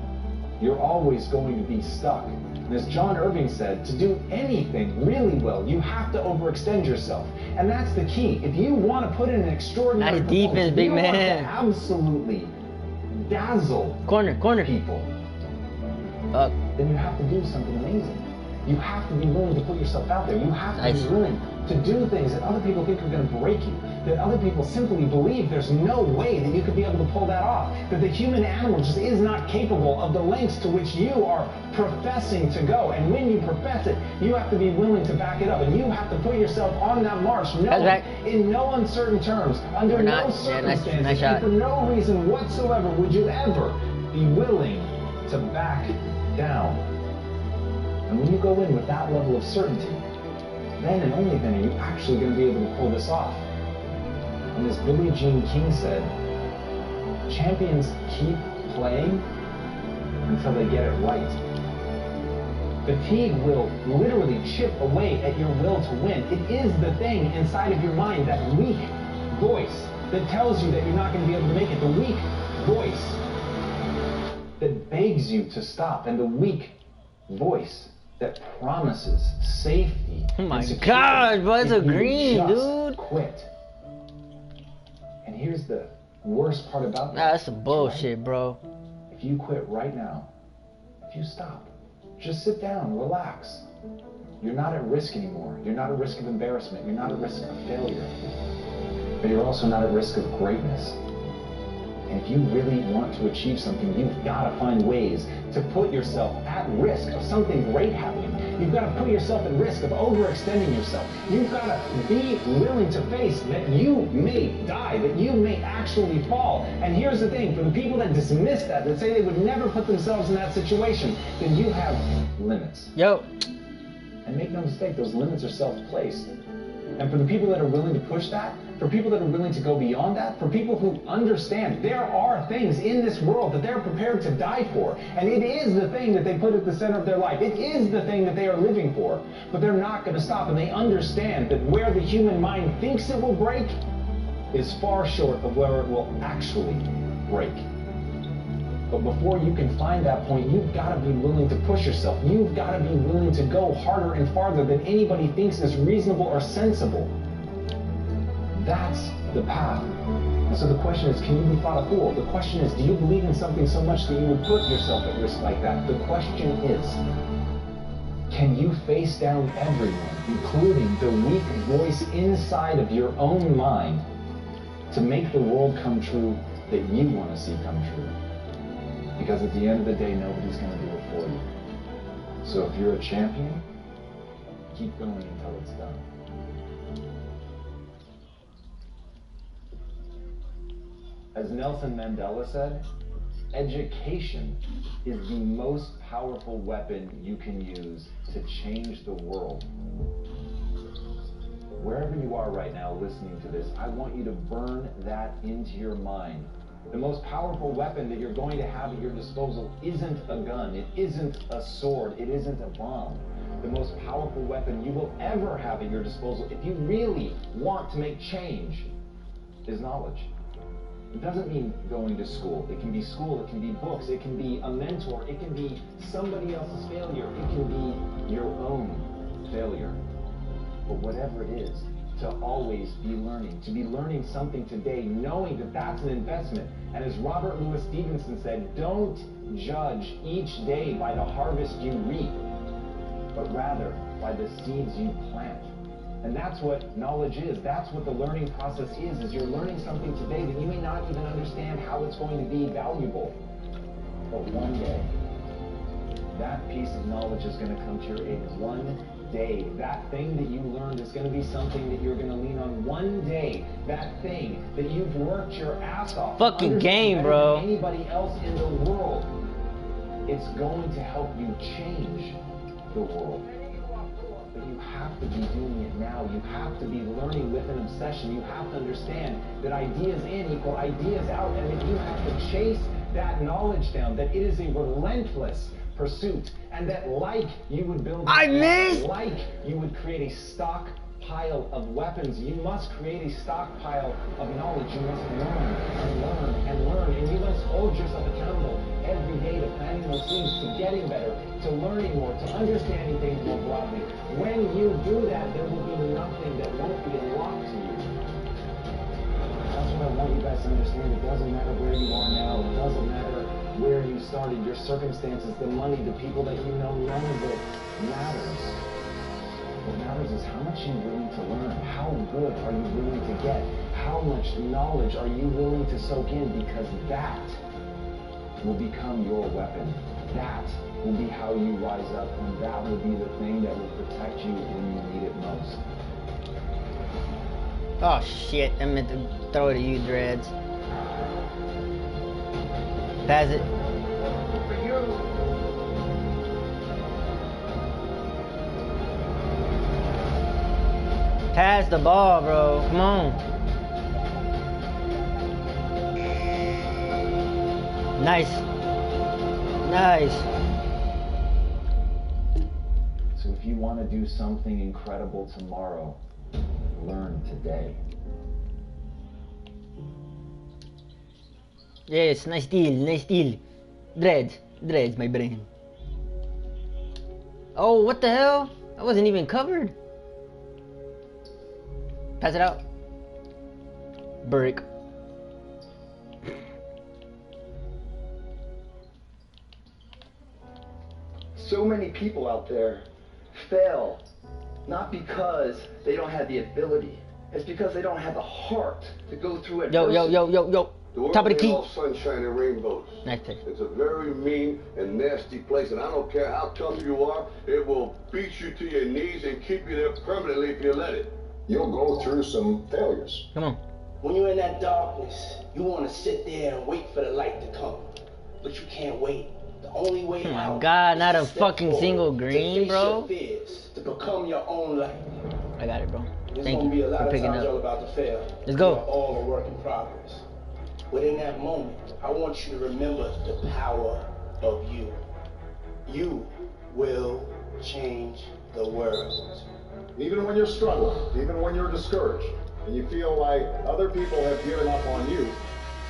you're always going to be stuck. And as John Irving said, to do anything really well, you have to overextend yourself. And that's the key. If you want to put in an extraordinary nice defense, big man. You want to absolutely dazzle people, then you have to do something amazing. You have to be willing to put yourself out there. You have to be willing to do things that other people think are going to break you, that other people simply believe there's no way that you could be able to pull that off, that the human animal just is not capable of the lengths to which you are professing to go. And when you profess it, you have to be willing to back it up, and you have to put yourself on that march, knowing in no uncertain terms, under no circumstances, and for no reason whatsoever would you ever be willing to back down. And when you go in with that level of certainty, then and only then are you actually going to be able to pull this off. And as Billie Jean King said, champions keep playing until they get it right. Fatigue will literally chip away at your will to win. It is the thing inside of your mind, that weak voice that tells you that you're not going to be able to make it. The weak voice that begs you to stop, and the weak voice that promises safety. Oh my God, bro, it's a green, dude. Quit. And here's the worst part about that. Nah, that's some bullshit, bro. If you quit right now, if you stop, just sit down, relax. You're not at risk anymore. You're not at risk of embarrassment. You're not at risk of failure. But you're also not at risk of greatness. And if you really want to achieve something, you've got to find ways to put yourself at risk of something great happening. You've got to put yourself at risk of overextending yourself. You've got to be willing to face that you may die, that you may actually fall. And here's the thing, for the people that dismiss that say they would never put themselves in that situation, then you have limits. Yo. And make no mistake, those limits are self-placed. And for the people that are willing to push that, for people that are willing to go beyond that, for people who understand there are things in this world that they're prepared to die for, and it is the thing that they put at the center of their life. It is the thing that they are living for, but they're not going to stop, and they understand that where the human mind thinks it will break is far short of where it will actually break. But before you can find that point, you've got to be willing to push yourself. You've got to be willing to go harder and farther than anybody thinks is reasonable or sensible. That's the path. And so the question is, can you be thought a fool? The question is, do you believe in something so much that you would put yourself at risk like that? The question is, can you face down everyone, including the weak voice inside of your own mind, to make the world come true that you want to see come true? Because at the end of the day, nobody's going to do it for you. So if you're a champion, keep going until it's done. As Nelson Mandela said, Education is the most powerful weapon you can use to change the world. Wherever you are right now listening to this, I want you to burn that into your mind. The most powerful weapon that you're going to have at your disposal isn't a gun, it isn't a sword, it isn't a bomb. The most powerful weapon you will ever have at your disposal, if you really want to make change, is knowledge. It doesn't mean going to school. It can be school, it can be books, it can be a mentor, it can be somebody else's failure, it can be your own failure. But whatever it is, to always be learning, to be learning something today, knowing that that's an investment. And as Robert Louis Stevenson said, don't judge each day by the harvest you reap, but rather by the seeds you plant. And that's what knowledge is. That's what the learning process is you're learning something today that you may not even understand how it's going to be valuable. But one day, that piece of knowledge is going to come to your aid. One day, that thing that you learned is going to be something that you're going to lean on. One day, that thing that you've worked your ass off. Fucking game, bro. Anybody else in the world, it's going to help you change the world. But you have to be doing it now. You have to be learning with an obsession. You have to understand that ideas in equal ideas out, and that you have to chase that knowledge down, that it is a relentless pursuit, and that like you would build like you would create a stockpile of weapons, you must create a stockpile of knowledge. You must learn and learn and learn, and you must hold yourself accountable every day to planting those seeds, to getting better, to learning more, to understanding things more broadly. When you do that, there will be nothing that won't be unlocked to you. That's what I want you guys to understand. It doesn't matter where you are now. It doesn't matter where you started, your circumstances, the money, the people that you know. None of it matters. What matters is how much you're willing to learn. How good are you willing to get? How much knowledge are you willing to soak in? Because that will become your weapon. That will be how you rise up, and that will be the thing that will protect you when you need it most. Oh shit, I meant to throw it at you, Dreads. Pass it. For you. Pass the ball, bro. Come on. Nice. Nice. So if you want to do something incredible tomorrow, learn today. Yes, nice deal, nice deal. Dreads, my brain. Oh, what the hell? I wasn't even covered. Pass it out. Brick. So many people out there fail, not because they don't have the ability. It's because they don't have the heart to go through it. Yo. The world Top of the ain't key. all sunshine and rainbows. Nice pick. It's a very mean and nasty place, and I don't care how tough you are, it will beat you to your knees and keep you there permanently if you let it. You'll go through some failures. Come on. When you're in that darkness, you want to sit there and wait for the light to come. But you can't wait. The only way Oh my out god, not a is to step fucking forward, single to green, face bro. your fears, to become your own light. I got it, bro. There's Thank gonna be you a lot for of picking times y'all up. about to fail. Let's go. We are all a work in progress. But in that moment, I want you to remember the power of you. You will change the world. Even when you're struggling, even when you're discouraged, and you feel like other people have given up on you,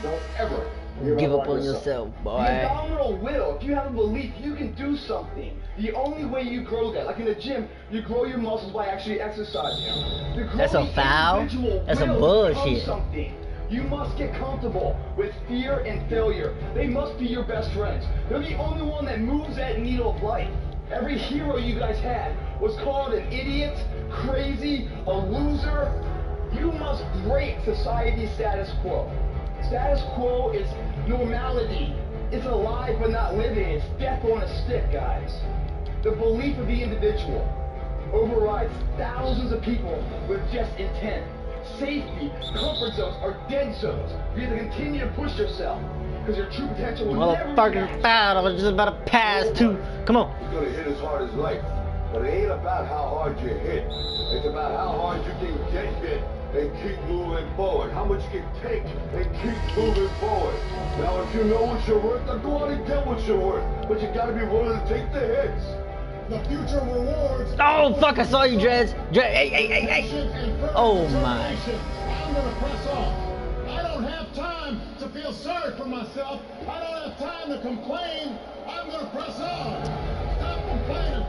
don't ever Give up on yourself, boy. The abdominal will, if you have a belief, you can do something. The only way you grow that, like in the gym, you grow your muscles by actually exercising. That's a foul? That's a bullshit. Something. You must get comfortable with fear and failure. They must be your best friends. They're the only one that moves that needle of life. Every hero you guys had was called an idiot, crazy, a loser. You must break society's status quo. Status quo is normality. It's alive but not living. It's death on a stick, guys. The belief of the individual overrides thousands of people with just intent. safety, comfort zones are dead zones. You either continue to push yourself, because your true potential will never be Motherfucking foul. I was just about to pass too. Come on. He's gonna hit as hard as life. But it ain't about how hard you hit. It's about how hard you can get hit and keep moving forward. How much you can take and keep moving forward. Now, if you know what you're worth, then go out and get what you're worth. But you gotta be willing to take the hits. The future rewards. Oh, fuck, I saw you, Dreads. Hey. Oh, my. I'm gonna press on. I don't have time to feel sorry for myself. I don't have time to complain. I'm gonna press on. Stop complaining.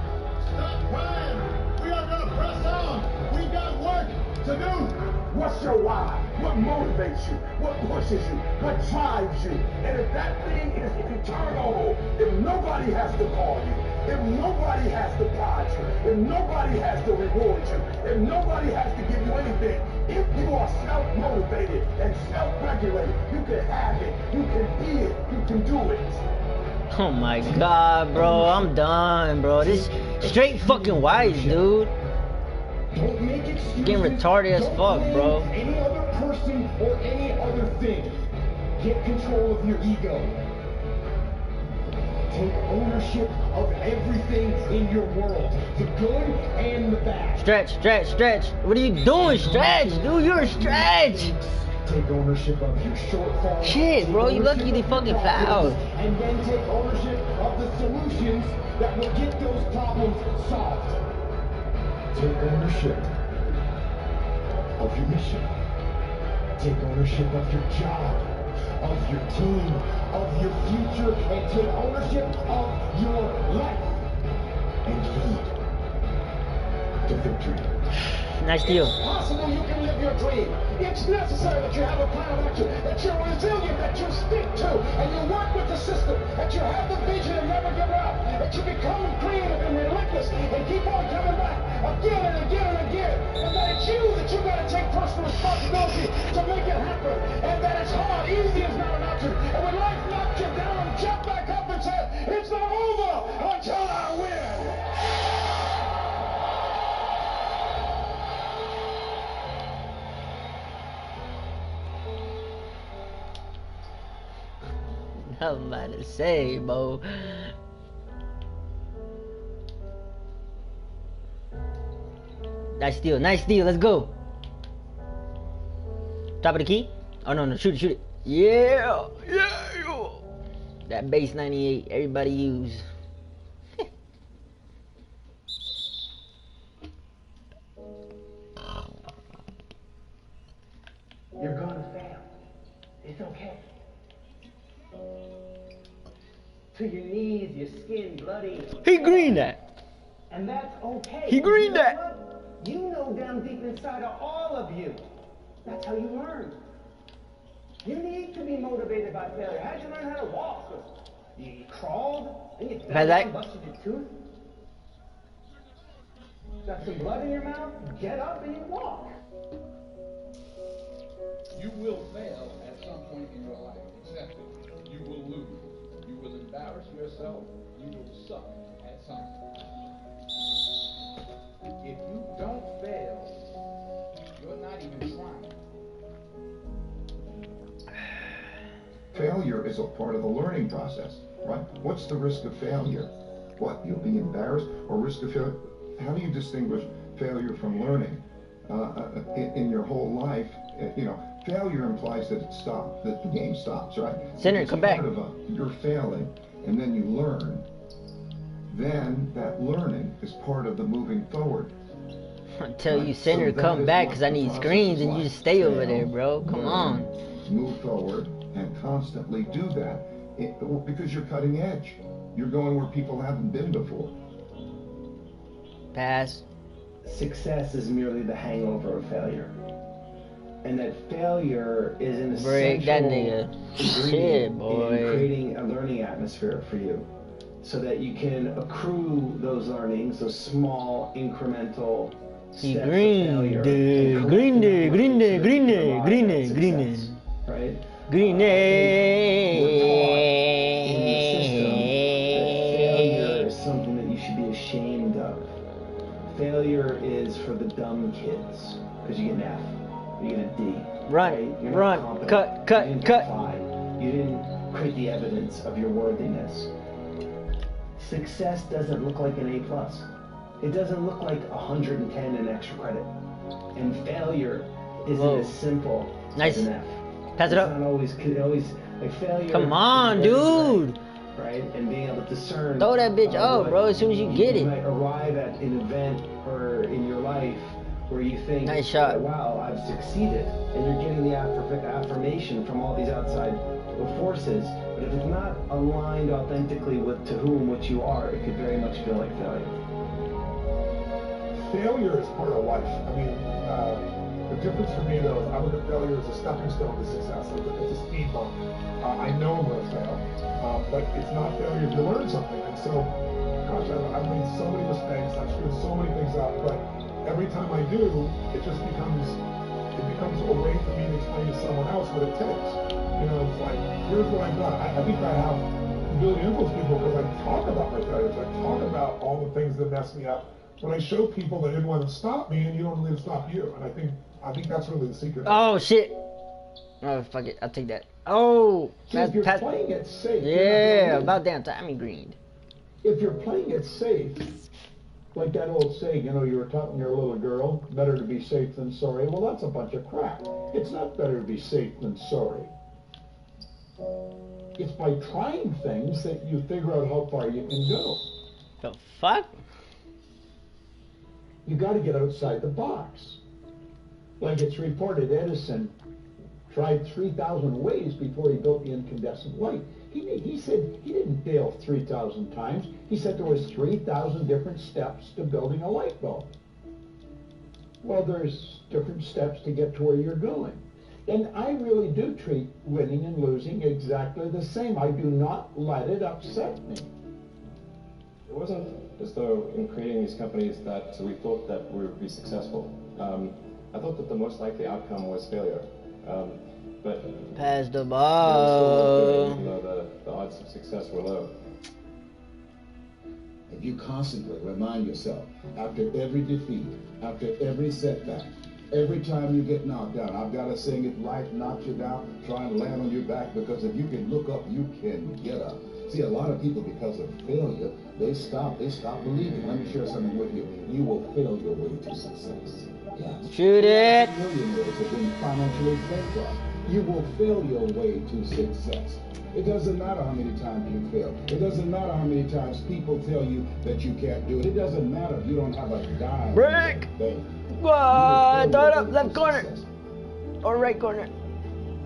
Stop crying. We are gonna press on. We got work to do. What's your why? What motivates you? What pushes you? What drives you? And if that thing is eternal, if nobody has to call you, if nobody has to guide you, if nobody has to reward you, if nobody has to give you anything, if you are self-motivated and self-regulated, you can have it, you can be it, you can do it. Oh my god, bro. I'm done, bro. This straight fucking wise, dude. Don't make excuses. Getting retarded as fuck, bro. Any other person or any other thing. Get control of your ego. Take ownership of everything in your world, the good and the bad. Stretch. What are you doing, Stretch? Dude, you're a Stretch. Take ownership of your shortfalls. Shit, bro, you lucky they fucking fouled. And then take ownership of the solutions that will get those problems solved. Take ownership of your mission. Take ownership of your job, of your team, of your future, and take ownership of your life. And lead to victory. Nice deal. It's possible you can live your dream. It's necessary that you have a plan of action, that you're resilient, that you stick to, and you work with the system, that you have the vision and never give up, that you become creative and relentless and keep on coming back again and again and again, and that it's you that you gotta take personal responsibility to make it happen, and that it's hard, easy is not an option, and when life knocks you down, jump back up and say, it's not over until I win. I'm about to say, bro. Nice deal, let's go. Top of the key? Oh no, shoot it. Yeah. That base 98, everybody use. You're gonna fail. It's okay. To your knees, your skin bloody. He greened that. And that's okay. He greened that. What? You know down deep inside of all of you. That's how you learn. You need to be motivated by failure. How'd you learn how to walk? You crawled, and you fell down, busted your tooth. Got some blood in your mouth? Get up and you walk. You will fail at some point in your life. Accept it. You will lose. You will embarrass yourself. You will suck at something. If you don't fail, you're not even trying. Failure is a part of the learning process, right? What's the risk of failure? What, you'll be embarrassed or risk of failure? How do you distinguish failure from learning in your whole life? You know, failure implies that it stops, that the game stops, right? Center, come back. You're failing, and then you learn. Then that learning is part of the moving forward. I tell you, Center, come back, because I need screens, and you just stay over there, bro. Come on. Move forward and constantly do that because you're cutting edge. You're going where people haven't been before. Pass. Success is merely the hangover of failure. And that failure is an essential Break that nigga. Shit, boy. in creating a learning atmosphere for you, so that you can accrue those learnings, those small incremental He steps green, of failure. dude. Green day, green day, green day, green day, green day. Right? Green day. Failure is something that you should be ashamed of. Failure is for the dumb kids, because you get an F. You get a D. Run, right? You're run, not competent. cut, You didn't cut. apply. You didn't create the evidence of your worthiness. Success doesn't look like an A+. It doesn't look like 110 in extra credit. And failure isn't Whoa. as simple Nice. as an F. Pass it up. It's not always like failure. Come on, is dude. Right? And being able to discern. Throw that bitch up, what bro, as soon as you get it. You might arrive at an event or in your life where you think, Nice shot. "Oh, wow, I've succeeded." And you're getting the affirmation from all these outside forces. But if it's not aligned authentically with to whom what you are, it could very much feel like failure. Failure is part of life. I mean, the difference for me though is I look at failure as a stepping stone to success. It's a speed bump. I know I'm going to fail, but it's not failure if you learn something. And so, gosh, I've made so many mistakes. I've screwed so many things up, but every time I do, it becomes a way for me to explain to someone else what it takes. You know, it's like, here's what I've done. I think I have the ability to influence people because I talk about my failures. I talk about all the things that mess me up. When I show people that didn't want to stop me, and you don't let it stop you. And I think that's really the secret. Oh shit. Oh fuck it, I'll take that. Oh, See, if you're playing it safe, you're not yeah, gonna about damn time he greened. If you're playing it safe, like that old saying, you know, you were telling your little girl, better to be safe than sorry. Well, that's a bunch of crap. It's not better to be safe than sorry. It's by trying things that you figure out how far you can go. The fuck? You got to get outside the box. Like it's reported, Edison tried 3,000 ways before he built the incandescent light. He said he didn't fail 3,000 times. He said there was 3,000 different steps to building a light bulb. Well, there's different steps to get to where you're going. And I really do treat winning and losing exactly the same. I do not let it upset me. It wasn't as though in creating these companies that we thought that we would be successful. I thought that the most likely outcome was failure. But pass the ball. Even though the odds of success were low. If you constantly remind yourself, after every defeat, after every setback, every time you get knocked down, I've got a saying, if life knocks you down, try and land on your back, because if you can look up, you can get up. See, a lot of people, because of failure, they stop believing. Let me share something with you. You will fail your way to success. Yeah. Shoot it. Millionaires have been financially bankrupt. You will fail your way to success. It doesn't matter how many times you fail. It doesn't matter how many times people tell you that you can't do it. It doesn't matter if you don't have a dime. Break. What? Throw it up, left corner. Or right corner.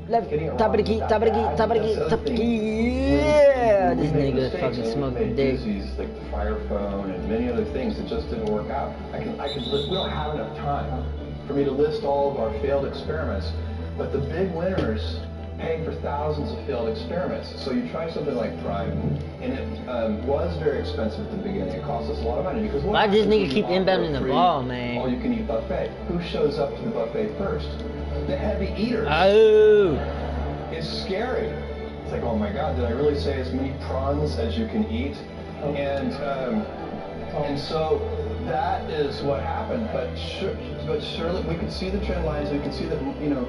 Left, top of the key, top of the key, top of the key, top of the key. Yeah, this nigga fucking smoking dick. Like the Fire Phone and many other things that just didn't work out. I can list, we don't have enough time for me to list all of our failed experiments, but the big winners pay for thousands of failed experiments. So you try something like Prime, and it was very expensive at the beginning. It cost us a lot of money because why does this nigga keep inbounding the ball, man? All you can eat buffet. Who shows up to the buffet first? The heavy eaters. Oh. It's scary. It's like, oh my God, did I really say as many prawns as you can eat? And so that is what happened. But surely we could see the trend lines. We could see that, you know,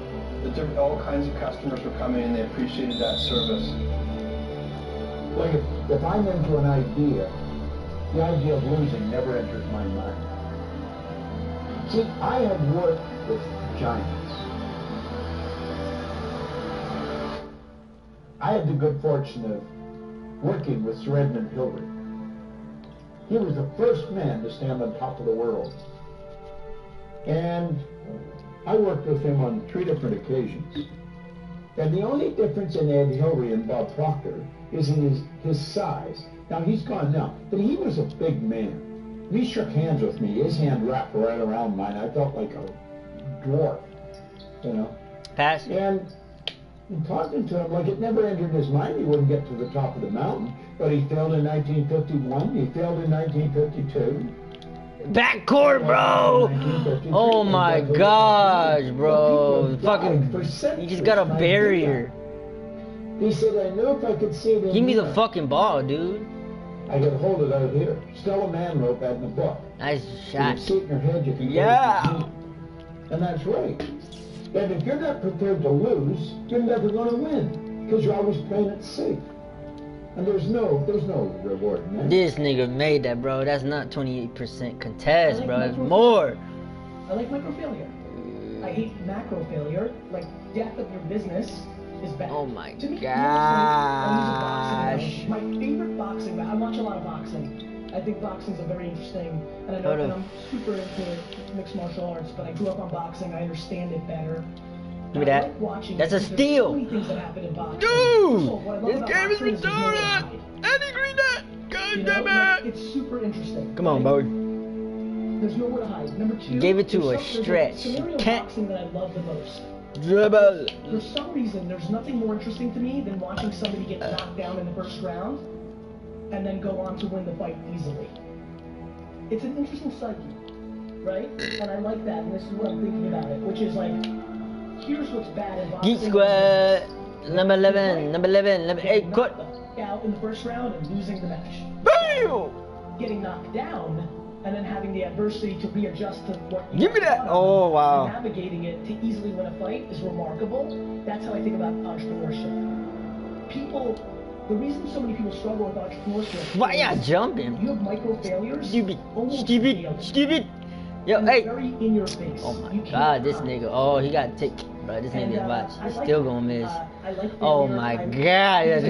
all kinds of customers were coming and they appreciated that service. Like if I'm into an idea, the idea of losing never enters my mind. See, I have worked with giants. I had the good fortune of working with Sir Edmund Hillary. He was the first man to stand on top of the world. And I worked with him on 3 different occasions. And the only difference in Ed Hillary and Bob Proctor is in his size. Now, he's gone now, but he was a big man. When he shook hands with me, his hand wrapped right around mine. I felt like a dwarf, you know. Pass. And talking to him, like it never entered his mind he wouldn't get to the top of the mountain. But he failed in 1951, he failed in 1952. Backcourt, bro! Oh my gosh, bro. Fucking, you just got a barrier. He said, I knew if I could see it. Give me the fucking ball, dude. I could hold it out here. Stella Mann wrote that in the book. Nice shot. You see it in your head, you can yeah. And that's right. And if you're not prepared to lose, you're never going to win, because you're always playing it safe. And there's no reward in that. This nigga made that, bro. That's not 28% contest, bro. It's more. I like micro failure. I hate macro failure. Like, death of your business is bad. Oh my to me, gosh. My favorite boxing, I watch a lot of boxing. I think boxing's a very interesting, and I know that I'm super into mixed martial arts, but I grew up on boxing. I understand it better. Look at that. That's a steal. Dude, this game is retarded. Eddie Green that. God damn it. It's super interesting. Come on, bro. There's nowhere to hide. Number two, gave it to a stretch. Boxing that I love the most. Dribble. For some reason, there's nothing more interesting to me than watching somebody get knocked down in the first round and then go on to win the fight easily. It's an interesting psyche, right? And I like that, and this is what I'm thinking about it, which is like, here's what's bad in boxing. Geek Squad, number 11, number 8, cut. Out in the first round and losing the match. Bam! Getting knocked down and then having the adversity to readjust to what you give me that. Oh wow. And navigating it to easily win a fight is remarkable. That's how I think about entrepreneurship. People, the reason so many people struggle with entrepreneurship. Why you jumping? You have micro failures. Stupid. Yo, hey. Very in your face. Oh my god, this nigga. Oh, he got tick. Bro, this nigga's watch. He's still gonna miss. Oh my god.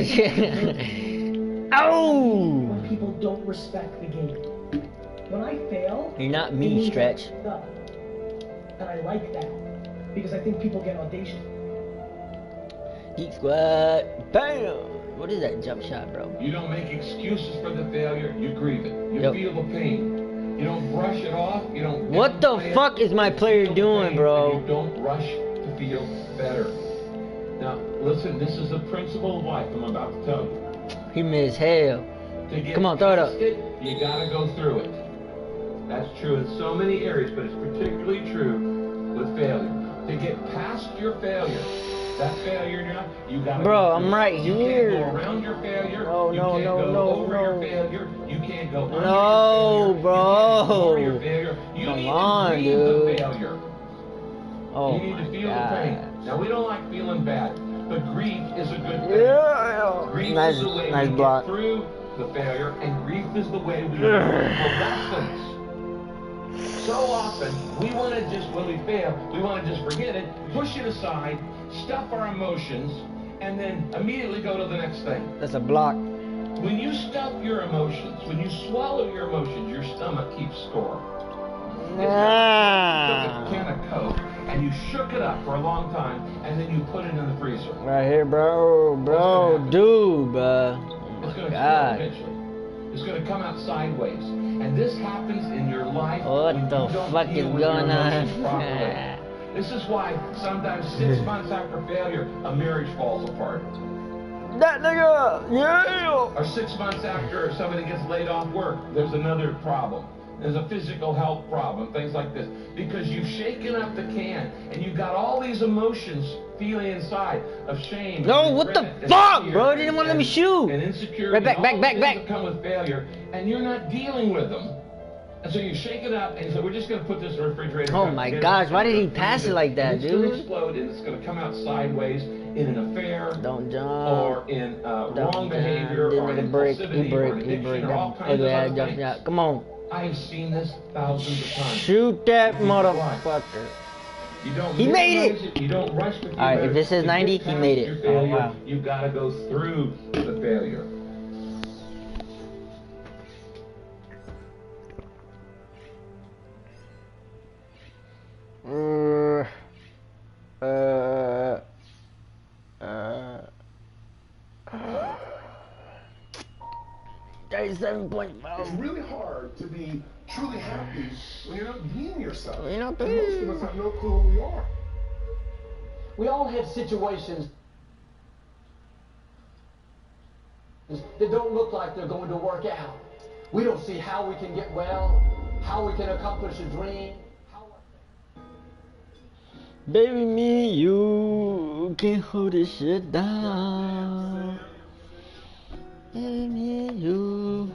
Oh! When people don't respect the game. When I fail, you're not me, Stretch. And I like that because I think people get audacious. Geek Squad. Bam! What is that jump shot, bro? You don't make excuses for the failure. You grieve it. You feel the pain. You don't brush it off. You don't. What the fuck is my player doing, bro? You don't rush to feel better. Now, listen. This is the principle of life I'm about to tell you. He missed hell. Come on, throw it up. You gotta go through it. That's true in so many areas, but it's particularly true with failure. To get past your failure, that failure, you gotta. Bro, I'm right you here. You can't go around your failure. No, you can't go over your failure. You can't go under your failure. bro. Your failure. You Come need on, to grieve dude. the failure. Oh you need to feel God. the pain. Now we don't like feeling bad, but grief is a good thing. Yeah. Grief Nice, is the way nice we block. get through the failure, and grief is the way we learn lessons. So often, we want to just, when we fail, we want to just forget it, push it aside, stuff our emotions, and then immediately go to the next thing. That's a block. When you stuff your emotions, when you swallow your emotions, your stomach keeps score. It's like you took a can of Coke, and you shook it up for a long time, and then you put it in the freezer. Right here, bro, dude, bro. It's going to explode eventually. It's going to come out sideways. And this happens in your life what the fuck is going on? This is why sometimes 6 months after failure, a marriage falls apart. That nigga, yeah! Or 6 months after somebody gets laid off work, there's another problem. There's a physical health problem, things like this. Because you've shaken up the can, and you've got all these emotions feeling inside of shame. No, what the fuck, bro? Didn't want to let me shoot. And insecurity. Right back. That come with failure, and you're not dealing with them. And so you shake it up, and you say, we're just going to put this in the refrigerator. Oh my gosh, why did he pass it like that, dude? It's going to explode, and it's going to come out sideways in an affair. Don't jump. Or in wrong behavior, or in impulsivity, or an addiction, or all kinds of other things. Yeah, come on. I have seen this thousands of times. Shoot that motherfucker. You don't he made it. You don't rush to Alright, if it says 90, he made it. Failure, oh, wow. You've got to go through the failure. It's really hard to be truly happy when you're not being yourself. You're not and most of us have no clue who we are. We all have situations that don't look like they're going to work out. We don't see how we can get well, how we can accomplish a dream. Baby, me, you can hold this shit down. Baby, me, you,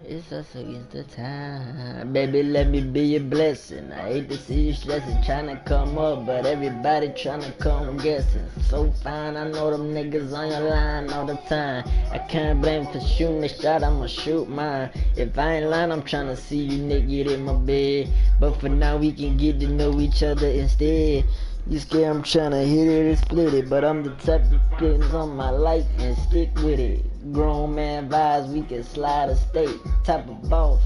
it's It's us against the time. Baby, let me be your blessing. I hate to see you stressing, trying to come up, but everybody trying to come guessing. So fine, I know them niggas on your line all the time. I can't blame for shooting the shot, I'ma shoot mine. If I ain't lying, I'm trying to see you naked in my bed. But for now, we can get to know each other instead. You scared I'm tryna hit it and split it, but I'm the type of things on my life and stick with it. Grown man vibes, we can slide a state. Type of boss,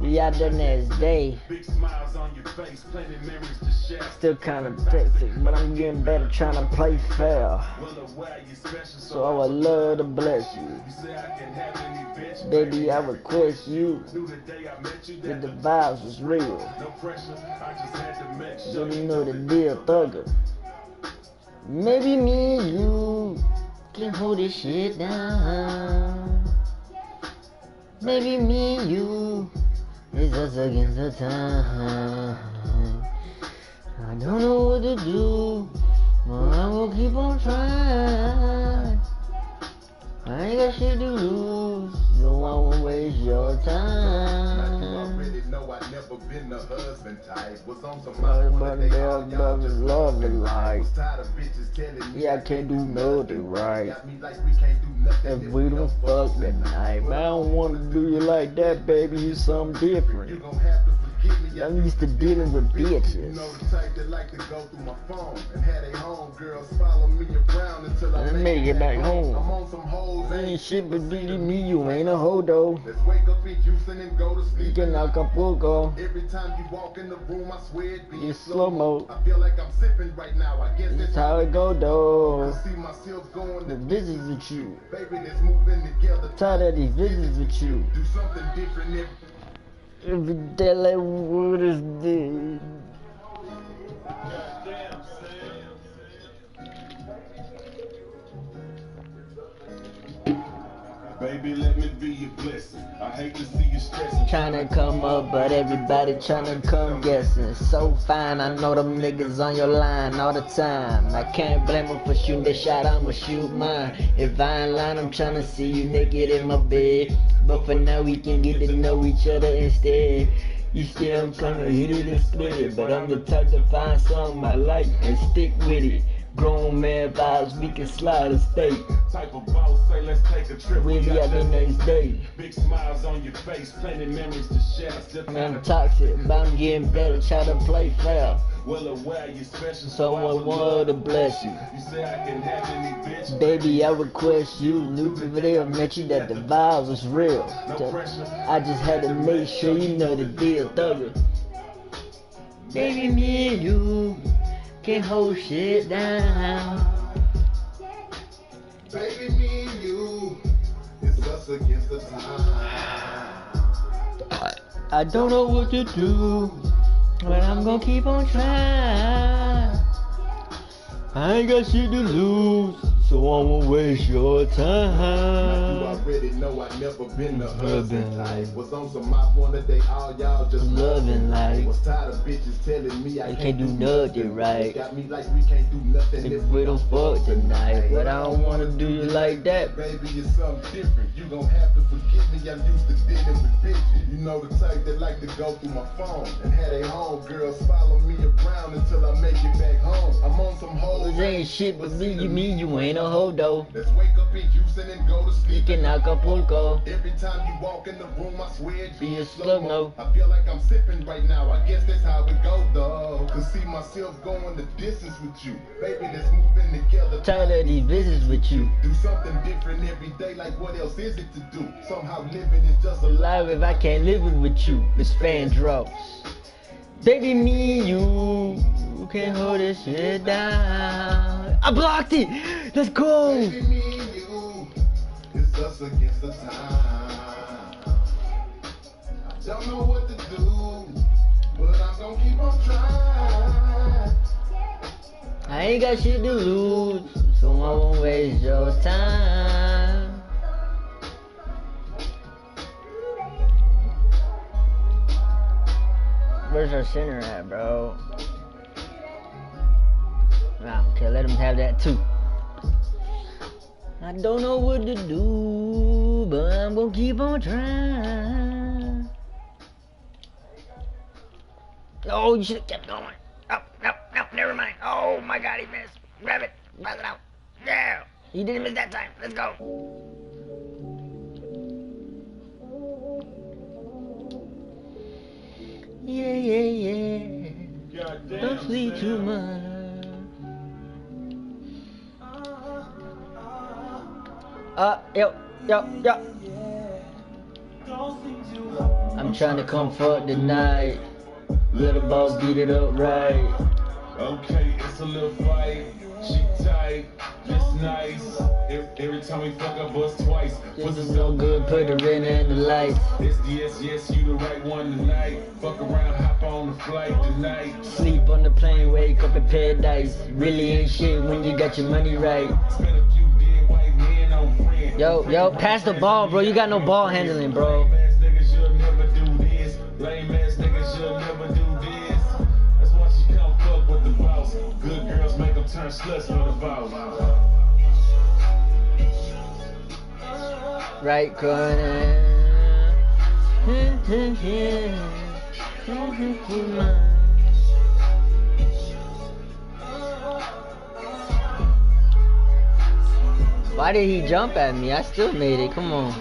we out there next day. Still kinda toxic, but I'm getting better tryna play fair. So I would love to bless you. Baby, I request you. That the vibes was real. So you know the deal, thugger. Maybe me and you can hold this shit down. Maybe me and you, it's us against the time. I don't know what to do, but I will keep on trying. I ain't got shit to lose, so I won't waste your time. You already know I never been the husband type. Was on some but love the life. Yeah, I can't do nothing right. If we don't fuck that night, but I don't wanna do you like that, baby. You something different. I'm used to dealing with bitches. You know the type that like to go through my phone and had a homegirls follow me around until I make it back home. I'm on some hoes. Ain't shit but really me, you ain't a hoe though. Let's wake up in Houston and go to sleep. You can knock Acapulco. Every time you walk in the room, I swear it be it's slow-mo. I feel like I'm sipping right now. I guess that's how it go though. I see myself going the visits with you. Baby, let's move in together. Tired of these visits with you. Do something different every day like what is this? Baby, let me be your blessing. I hate to see you stressing. Tryna come up, but everybody tryna come guessing. So fine, I know them niggas on your line all the time. I can't blame them for shooting the shot, I'ma shoot mine. If I ain't lying, I'm tryna see you naked in my bed. But for now, we can get to know each other instead. You still I'm tryna hit it and split it, but I'm the type to find something I like and stick with it. Grown man vibes, we can slide a state. Type of boss, say let's take a trip. We'll be out the next day. Big smiles on your face, plenty memories to share. I'm toxic, but I'm getting better, try to play fair. Well aware you're special, so I want to bless you. You say I can have any bitch. Baby, I request you. New people there met you that the vibes was real. No pressure. I just had to make sure you know the deal, thugger. Baby, me and you can hold shit down. Baby, me and you, it's us against the time. I don't know what to do, but I'm gonna keep on trying. I ain't got shit to lose, so I won't waste your time. You already know I never been the husband type. Was on some mop one day, all y'all just loving life. Was tired of bitches telling me I can't do nothing right. Got me like we can't do nothing if we don't fuck tonight. But I don't wanna do you like that. Baby, it's something different. You gon' have to forgive me. I'm used to dealing with bitches. You know the type that like to go through my phone and had a homegirls follow me around until I make it back home. I'm on some hoes. Ain't shit but me, you ain't a hoe though. Let's wake up in Houston and go to sleep in Acapulco. Every time you walk in the room, I swear it be a slow-mo. I feel like I'm sipping right now. I guess that's how it go though. Could see myself going the distance with you. Baby, let's move in together. Tired of these visits with you. Do something different every day. Like what else is it to do? Somehow living is just a life if I can't live it with you. It's fan drops. Baby, me and you can't hold this shit down. I blocked it. Let's go. Baby, me and you, it's us against the time. I don't know what to do, but I'm gonna keep on trying. I ain't got shit to lose, so I won't waste your time. Where's our center at, bro? Nah, okay, let him have that too. I don't know what to do. do, but I'm gonna keep on trying. Oh, you should have kept going. Oh, no, never mind. Oh my God, he missed. Grab it, pass it out. Yeah, he didn't miss that time. Let's go. Yeah. Don't sleep too much. Yo. I'm trying to comfort the night. Little boss, beat it up right. Okay, it's a little fight. She tight, it's nice. Every time we fuck, I bust twice. This is no good, put the ring in the lights. Yes, you the right one tonight. Fuck around, hop on the flight tonight. Sleep on the plane, wake up in paradise. Really ain't shit when you got your money right. Yo, pass the ball, bro. You got no ball handling, bro. Lame ass niggas, you'll never do this. That's why she come fuck with the boss. Good girls make them turn sluts for the boss. Right corner. Why did he jump at me? I still made it. Come on.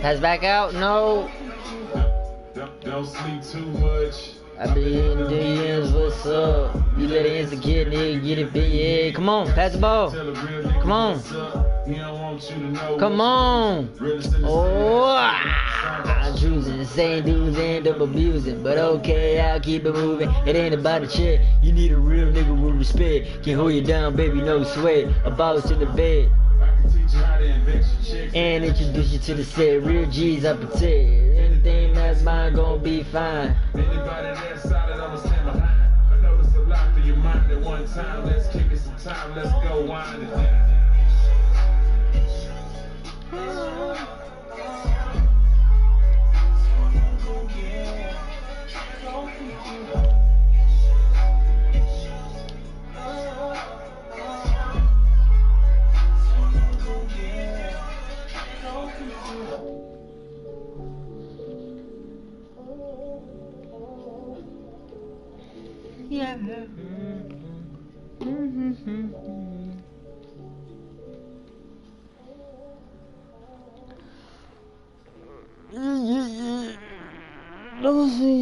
Pass back out? No. Don't sleep too much. I be in the years, what's up? You let it insecure, nigga, get it big, yeah. Come on, pass the ball. Come on. Come on. Oh, I'm choosing. Same dudes end up abusing. But okay, I'll keep it moving. It ain't about a check. You need a real nigga with respect. Can hold you down, baby, no sweat. A boss in the bed. And introduce you to the set. Real G's up protect. Anything that's mine gon' be fine. Anybody that's solid, I'ma stand behind. I know this a lot for your mind at one time. Let's kick it some time, let's go wind it down. Yeah. Don't see.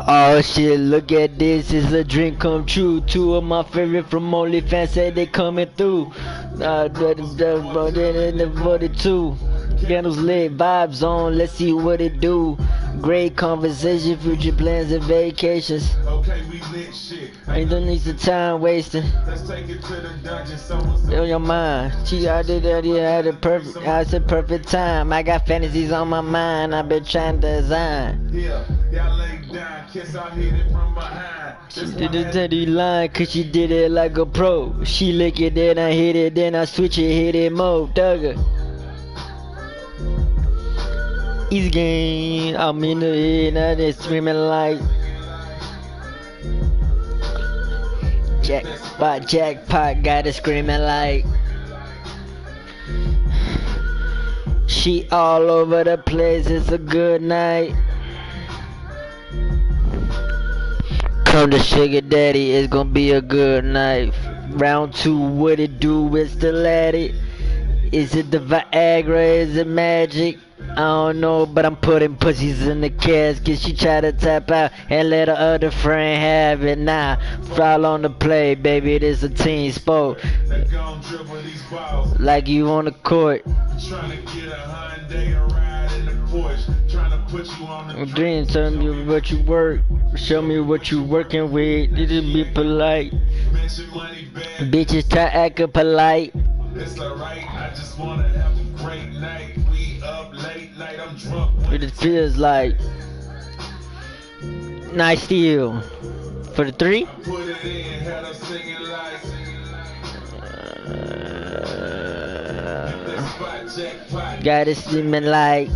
Oh shit, look at this, it's a dream come true. Two of my favorite from OnlyFans said they coming through. The 42. Candles lit, vibes on, let's see what it do. Great conversation, future plans and vacations. Okay, we lit shit. Ain't no need to time wasting. Let's take it to the dungeon. On your mind, she already had a perfect, I said perfect time. I got fantasies on my mind, I've been trying to design. Yeah, y'all lay down, kiss, I hit it from behind. She did the dirty line, cause she did it like a pro. She lick it, then I hit it, then I switch it, hit it more, Dugger. Easy game, I'm in the head, now they screaming like jackpot, got it screaming like she all over the place, it's a good night. Come to Sugar Daddy, it's gonna be a good night. Round 2, what it do, it's still at it. Is it the Viagra? Is it magic? I don't know, but I'm putting pussies in the casket. She try to tap out and let her other friend have it. Nah, foul on the play, baby. This a team sport. Like you on the court. Trying to get a Hyundai and ride in the Porsche. Trying to put you on the dream. Tell me what you work. Show me what you working with. Did it be polite? Bitches try acting polite. It's alright, I just wanna have a great night. We up late night, I'm drunk. What it feels like. Nice steal. For the 3? Put it in, had her singing like got it steaming like.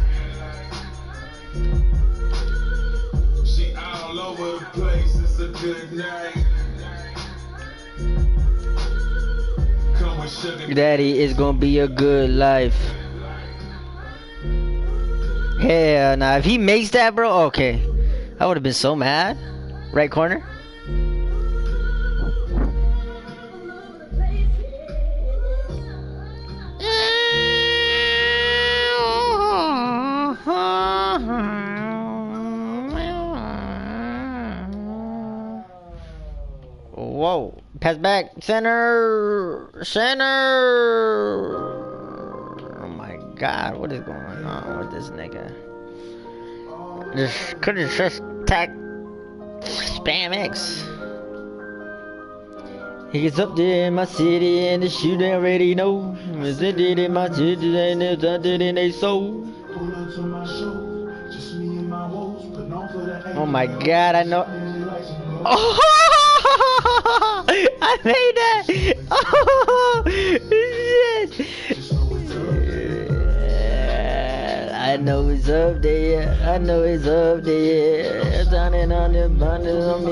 She all over the place, it's a good night. Daddy, it's gonna be a good life. Hell nah, if he makes that, bro, okay. I would have been so mad. Right corner. Whoa. Pass back. Center. Oh my god. What is going on with this nigga? This could have just attacked Spam X. He gets up there in my city and the shooter already know. Is it in my city and there's nothing in their soul. Oh my god, I know. Oh! I made that! Oh, shit! I know it's up there. I know it's up there. Down and on the bundles, I'm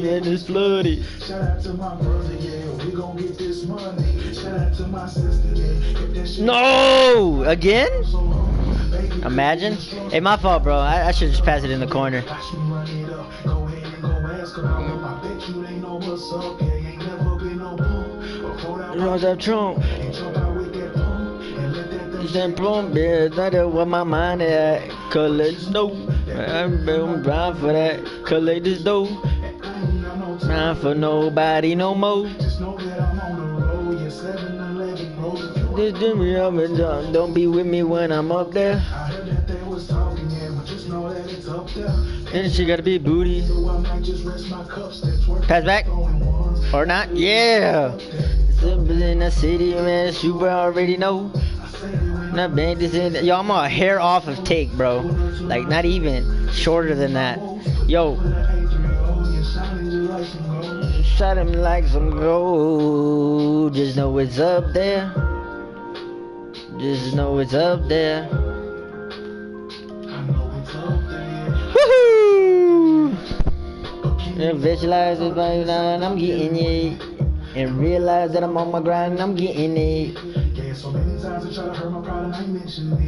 getting flooded. Shout out to my brother, yeah. We gon' get this money. Shout out to my sister, yeah. No! Again? Imagine. Hey, my fault, bro. I should just pass it in the corner. You know that Trump. That plump, yeah, that's where my mind at. Collect this dough. I'm blind for that. Collect this dough. Not for nobody no more. Just do me up and down. Don't be with me when I'm up there. And she gotta be booty. Pass back. Or not? Yeah. In the city, man. Super already know. Not bad. Yo, I'm a hair off of take, bro. Like, not even shorter than that. Yo. Shot him like some gold. Just know it's up there. Just know it's up there. Woohoo! And visualize it right now, and I'm getting it. And realize that I'm on my grind, and I'm getting it. Yeah, so many times I try to hurt my pride and I ain't mentioned it.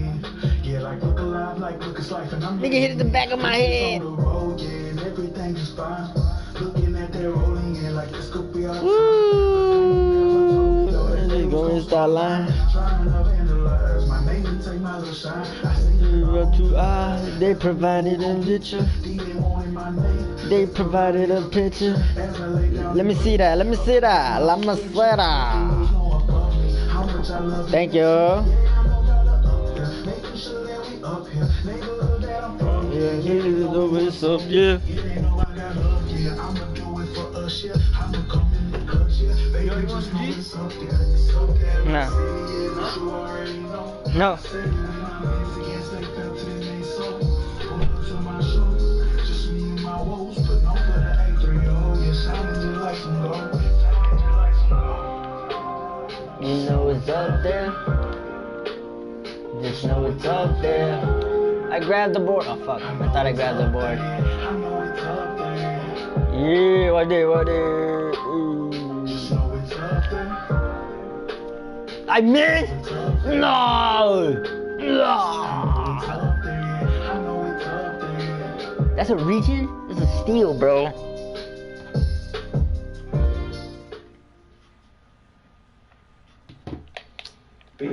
Yeah, like look alive, like look it's life, and I'm nigga hit the back of my head. On the road, yeah, and everything is fine. Looking at that rolling in like this could be our time. Woo! They gonna start lying. Trying to vandalize my name and take my little shine. I see they provided a picture. They provided a picture. Let me see that. Let me see that. Let me see that. Thank you. Yeah, it's up, yeah. No. No. You know it's up there. Just know it's up there. I grabbed the board. Oh fuck! I thought I grabbed the board. Yeah, what there? I missed. No. That's a region. That's a steal, bro. No,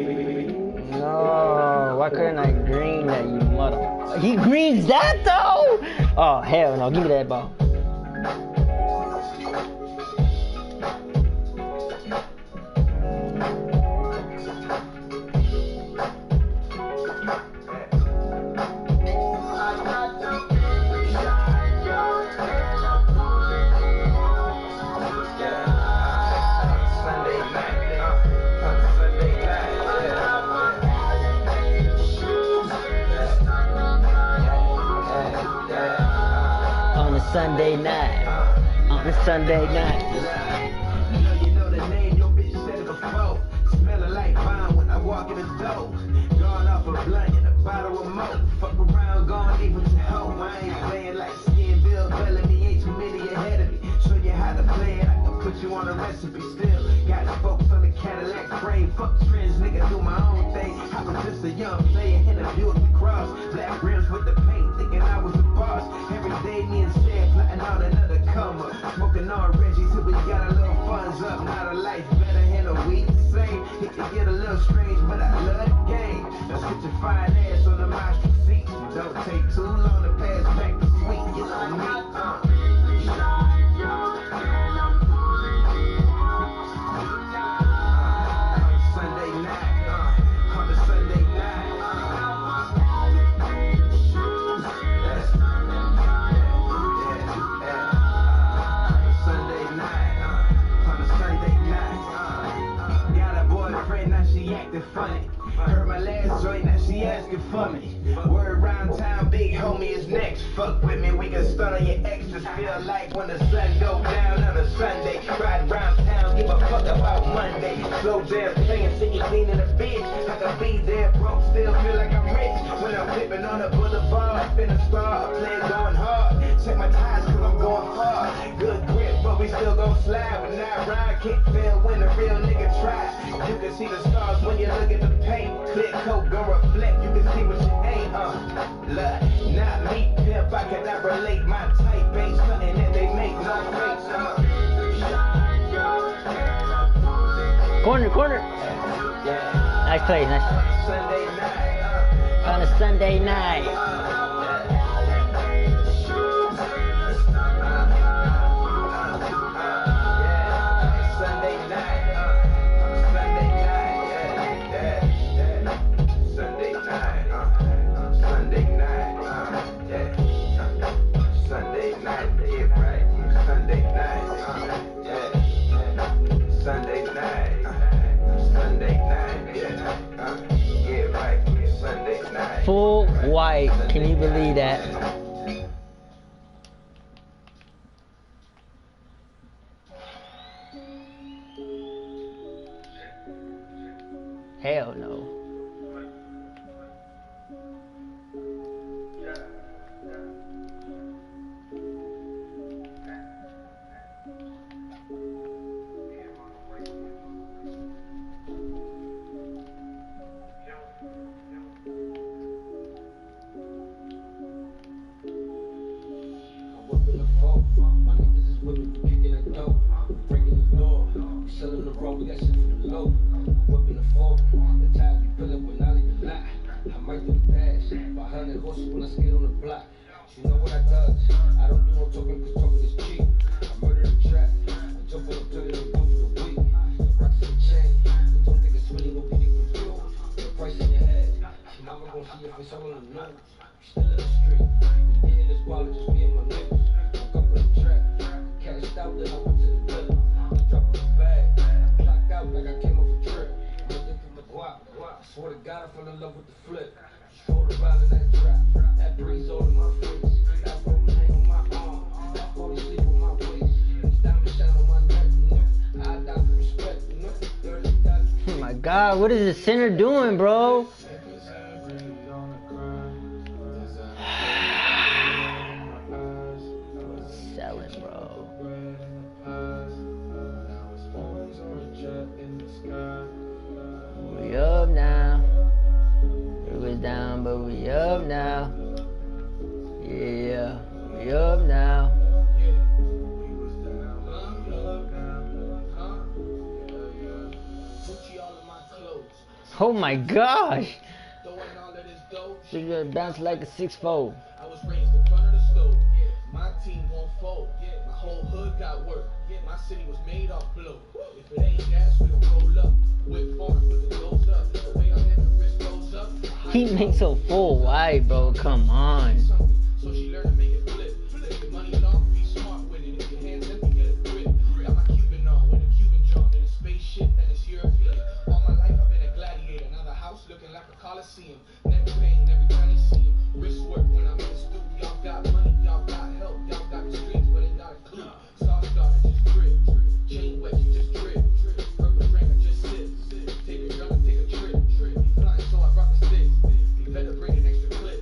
why couldn't I green that, you mother? He greens that though? Oh, hell no, give me that ball. Sunday night, on a Sunday night. You know the name, your bitch said it before. Smelling like vine when I walk in the door. Going off a blunt and a bottle of mo. Fuck around, gon' leave with your hoe. I ain't playing like Skin Bill Bellamy, ain't too many ahead of me. Show you how to play it, I can put you on a recipe. Still got the folks on the Cadillac frame. Fuck trends, nigga, do my own thing. I was just a young player in a beautiful cross. Black rims with the paint, thinking I was the boss. Every day me and Sam plotting out another come up. Smoking on Reggie till we got a little funds up. Not a life better and a week the same. Hit to get a little strange, but I love the game. Now sit your fine ass on the master seat. Don't take too long to pass back the sweet. You know me. Sunday night, on the Sunday night. Sunday night, on a Sunday night. Got a boyfriend, now she acting funny. Heard my last joint, now she asking for me. Word round town, big homie is next. Fuck with me, we can start on your ex. Just feel like when the sun go down on a Sunday. Ride round town, give a fuck about Monday. Slow jazz playing, see you cleaning the bitch. I can be there, broke, still feel like I'm rich. When I'm flipping on the boulevard, finna start, play going hard. Check my ties, cause I'm going far. Good grip, but we still gon' slide. When I ride, can't fail when a real nigga try. You can see the stars when you look at the paint. Clear coat gon' reflect, you can see what you ain't, look, not me, pimp, I cannot relate. My type ain't something that they make no face, Corner, corner. Nice play, nice play. Sunday night, on a Sunday night. Full white, can you believe that? Hell no. Selling the road, we got shit for the low. Whipping the fork, the tires be filling when I leave the lot. I might do the dash, 500 horses when I skate on the block. You know what I touch? I don't do no talking, cause talking is cheap. I murder the trap, I jump on the plane and go for the week. The rocks in the chain, but don't think it's really gonna be confused. The price in your head, your mama gon' see your face all on the nose. You still in the street, we getting this wallet, just me and my niggas. Woke up in the trap, cashed out, then I went to the villa. I dropped the bag, clocked out like I came off a trip. I'm looking for my guap. I swear to God, I fell in love with the flip. Stroll around in that trap, that breeze all in my face. That roll hang on my arm, that 40 sleep on my waist. This diamond shine on my neck, I die for respect, 30 dollars. Oh my God, what is this sinner doing, bro? Selling, bro. We up now. We was down, but we up now. Yeah, we up now. Oh my gosh. She gonna bounce like a 6'4". I was raised in front of the stove. My team won't fold. My whole hood got work. My city was made off blow. If it ain't gas, we don't roll up. Whip farm, but the goes up. The way I'm in the wrist goes up. He makes a full wide, bro. Come on. So she learned to make it flip. Take your money long, be smart with it. If your hands empty, get a grip. Got my Cuban on with a Cuban John in a spaceship and it's European. All my life I've been a gladiator. Now the house looking like a Coliseum. Neck pain every time you see him. Wrist work when I'm in the studio. Y'all got money, y'all got help, y'all got the streets, but ain't got a clue. Sauce starter, just drip. Chain wet, you just drip. Purple drink, I just sip. Take a gun, take a trip. Flying, so I brought the stick. You better bring an extra clip.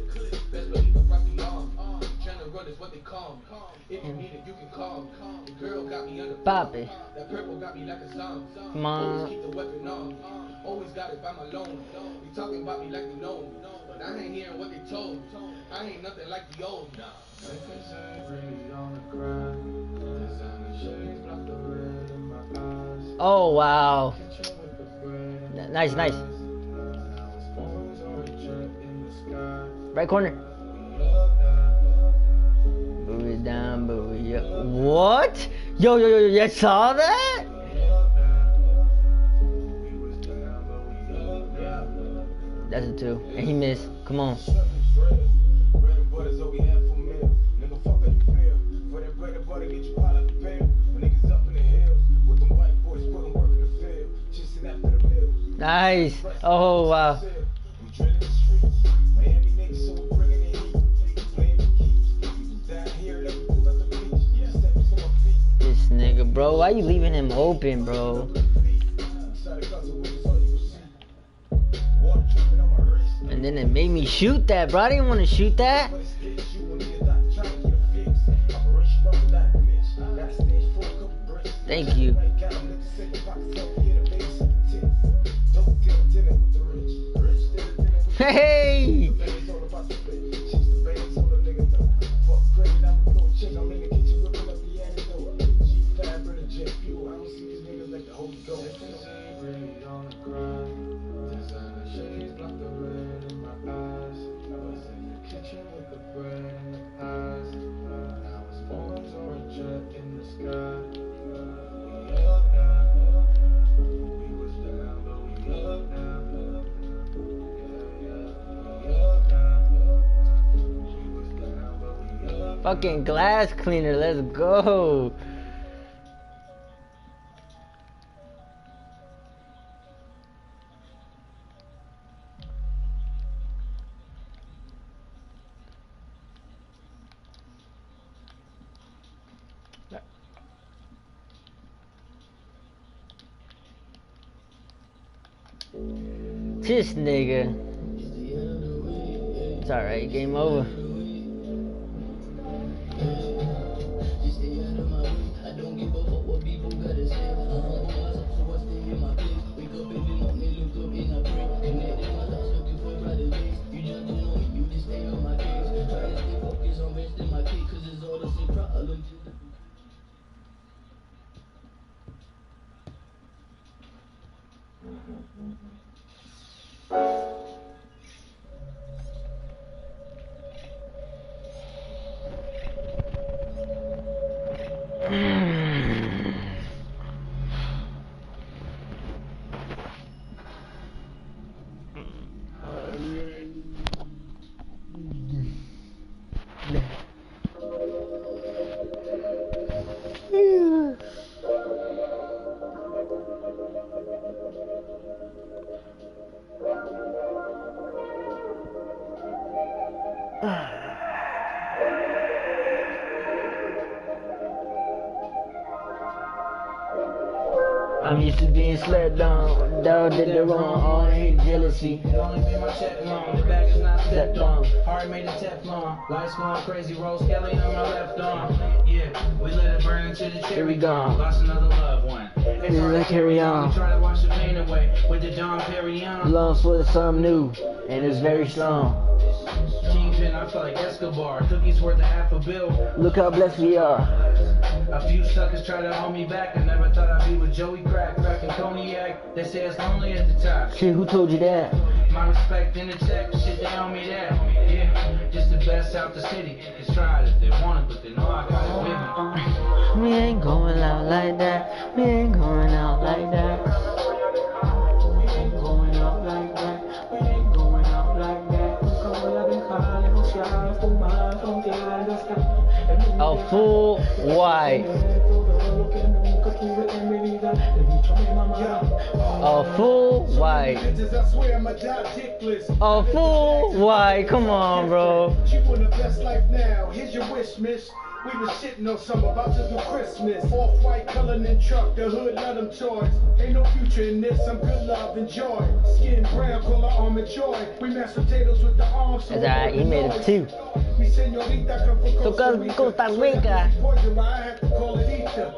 Best believe I brought the arm. General is what they call me. If you need it, you can call me. The girl got me under Papi. That purple got me like a zombie. Come on. Always keep the weapon on me. Always got it by my loan. You talking about me like you know me. But I ain't hearing what they told me. I ain't nothing like the old. Oh wow. Nice, nice. Right corner. Booty down, booty up. What? Yo, you saw that? That's a 2. And he missed. Come on. Nice. Oh wow. This nigga, bro. Why you leaving him open, bro? And then it made me shoot that, bro. I didn't want to shoot that. Thank you. Hey! Fucking glass cleaner, let's go. This nigga. It's alright, game over. I'm used to being slept on, dog did the wrong, all I hate jealousy. It only made my check long, the bag is not stepped on. Hard made a Teflon, lights going crazy, Rose Kelly on my left arm. Yeah, we let it burn until the cherry gone. Lost another loved one. It's hard to carry on. We try to wash the pain away with the Dom Perignon. Lungs full of something new, and it's very strong. Kingpin, I feel like Escobar. Cookies worth a half a bill. Look how blessed we are. A few suckers try to hold me back. I never thought I'd be with Joey Crack, cracking cognac. They say it's lonely at the top. Shit, who told you that? My respect in the check, shit, they owe me that. Yeah, just the best out the city. It's tried if they want it, but they know I got it with me. We ain't going out like that. We ain't going out like that. We ain't going out like that. We ain't going out like that. A full white. A full white. A full white. Come on, bro. You want the best life now. Here's your wish, miss. We was shitting on some about to do Christmas. Off-white coloring in truck, the hood let them choice. Ain't no future in this, some good love and joy. Skin brown, color almond joy. We mashed potatoes with the arms. That's alright, he made it too. Mi señorita come from Costa Rica. Poison, why I have to call it Easter.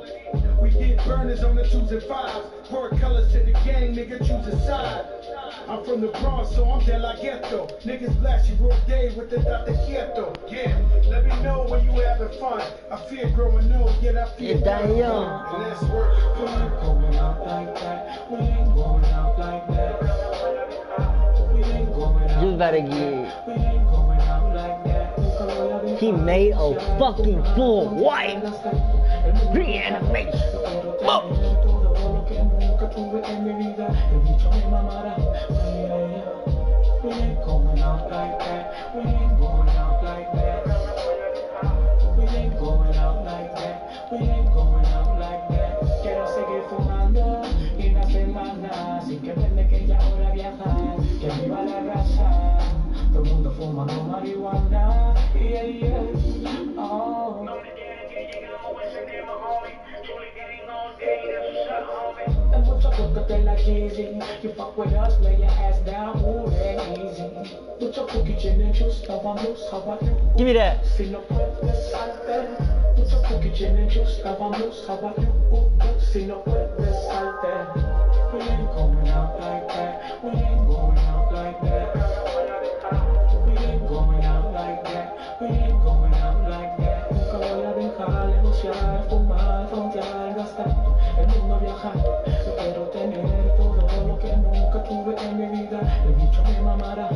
We get burners on the 2s and 5s. Word colors to the gang, nigga choose a side. I'm from the Bronx, so I'm de la ghetto. Niggas blast you real day with the Dr. Quieto. Yeah, let me know when you having fun. I fear growing old, yet I feel young. And that's work. We ain't going out like that. We ain't going out like that. We ain't going out. You better get. We ain't going out like that. He made a fucking full white reanimation. We ain't going out like that. We ain't going out like that. We ain't going out like that. We ain't going out like that. Quiero seguir fumando y una semana sin que tener que ya ahora viajar. Que viva la raza. Todo el mundo fumando marihuana. Yeah, yeah. Oh. And what's up with the like easy? You fuck with us, lay your ass down, ooh, ain't easy. What's up with kitchen and juice, stuff on loose, how about you? Give me that. Si no puedes salte. What's up with kitchen and juice, stuff on loose, how about you? Si no puedes salte. We ain't going out like that. We ain't going out like that. We ain't going out like that. We ain't going out like that. Nunca voy a dejar negociar, fumar, frontear, gastar. El mundo viajar. Yo quiero tener todo lo que nunca tuve en mi vida. El bicho me mamará.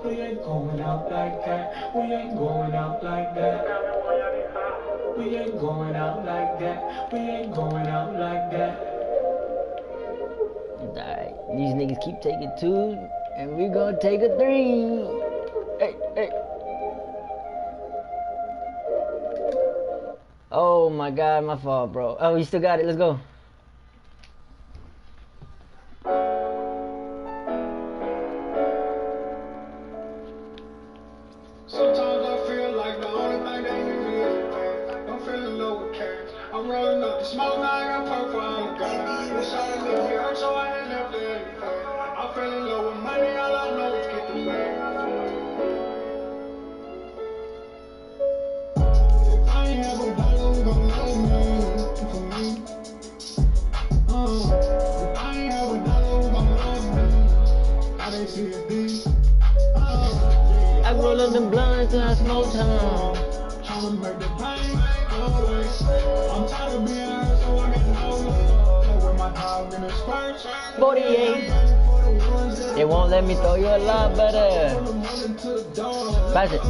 We ain't going out like that. We ain't going out like that. We ain't going out like that. We ain't going out like that. Alright, these niggas keep taking 2, and we're gonna take a 3. Hey, hey. Oh my god, my fault, bro. Oh, you still got it. Let's go. Sometimes I feel like the only thing they give me is pain. I'm feeling low with cash. I'm rolling up the smoke, now I got purple on the gun. Wish I didn't live here, so I didn't live there. I'm feeling low with money, all I know is get the bag. If I ain't ever done, you gon' love me for me. If I ain't ever done, you gon' love me. How they see it be. I roll up them blunts and I smoke time. Tryna make the pain go away. I'm tired of being hurt, so I got no love. With my dog in the spurs. 48. They won't let me throw you a lot better. Pass it.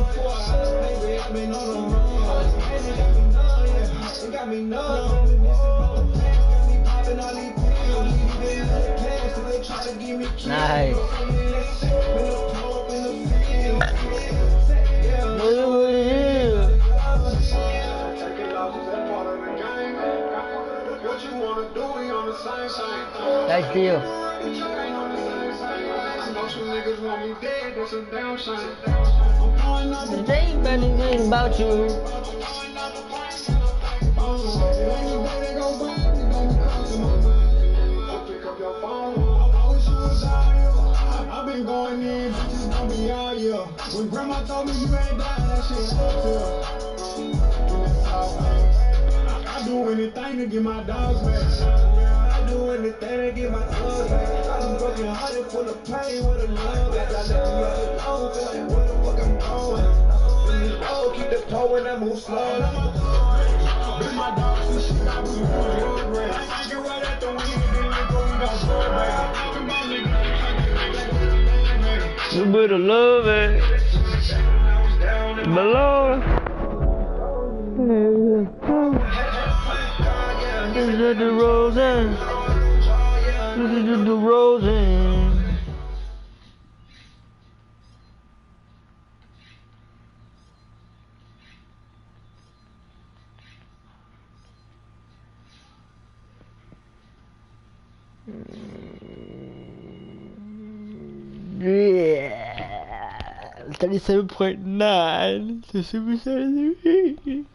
Nice. Nice deal. They ain't anything about you. I've been going in, bitches gon' be out here. When grandma told me you ain't dying, that shit I do anything to get my dogs back. I do anything to get my dogs back. I'm broken hearted, full of pain, with a love that I left you alone. Feel like where the fuck I'm going. In this road, keep the pole and I move slow. my dog, some shit I was moving road rage. I get right at the wheel, then you go and got road rage. Talking about niggas, you better love it. Below. Is that the Rosen? Is it the Rosen? Yeah, 37.9 to Super Saiyan 3.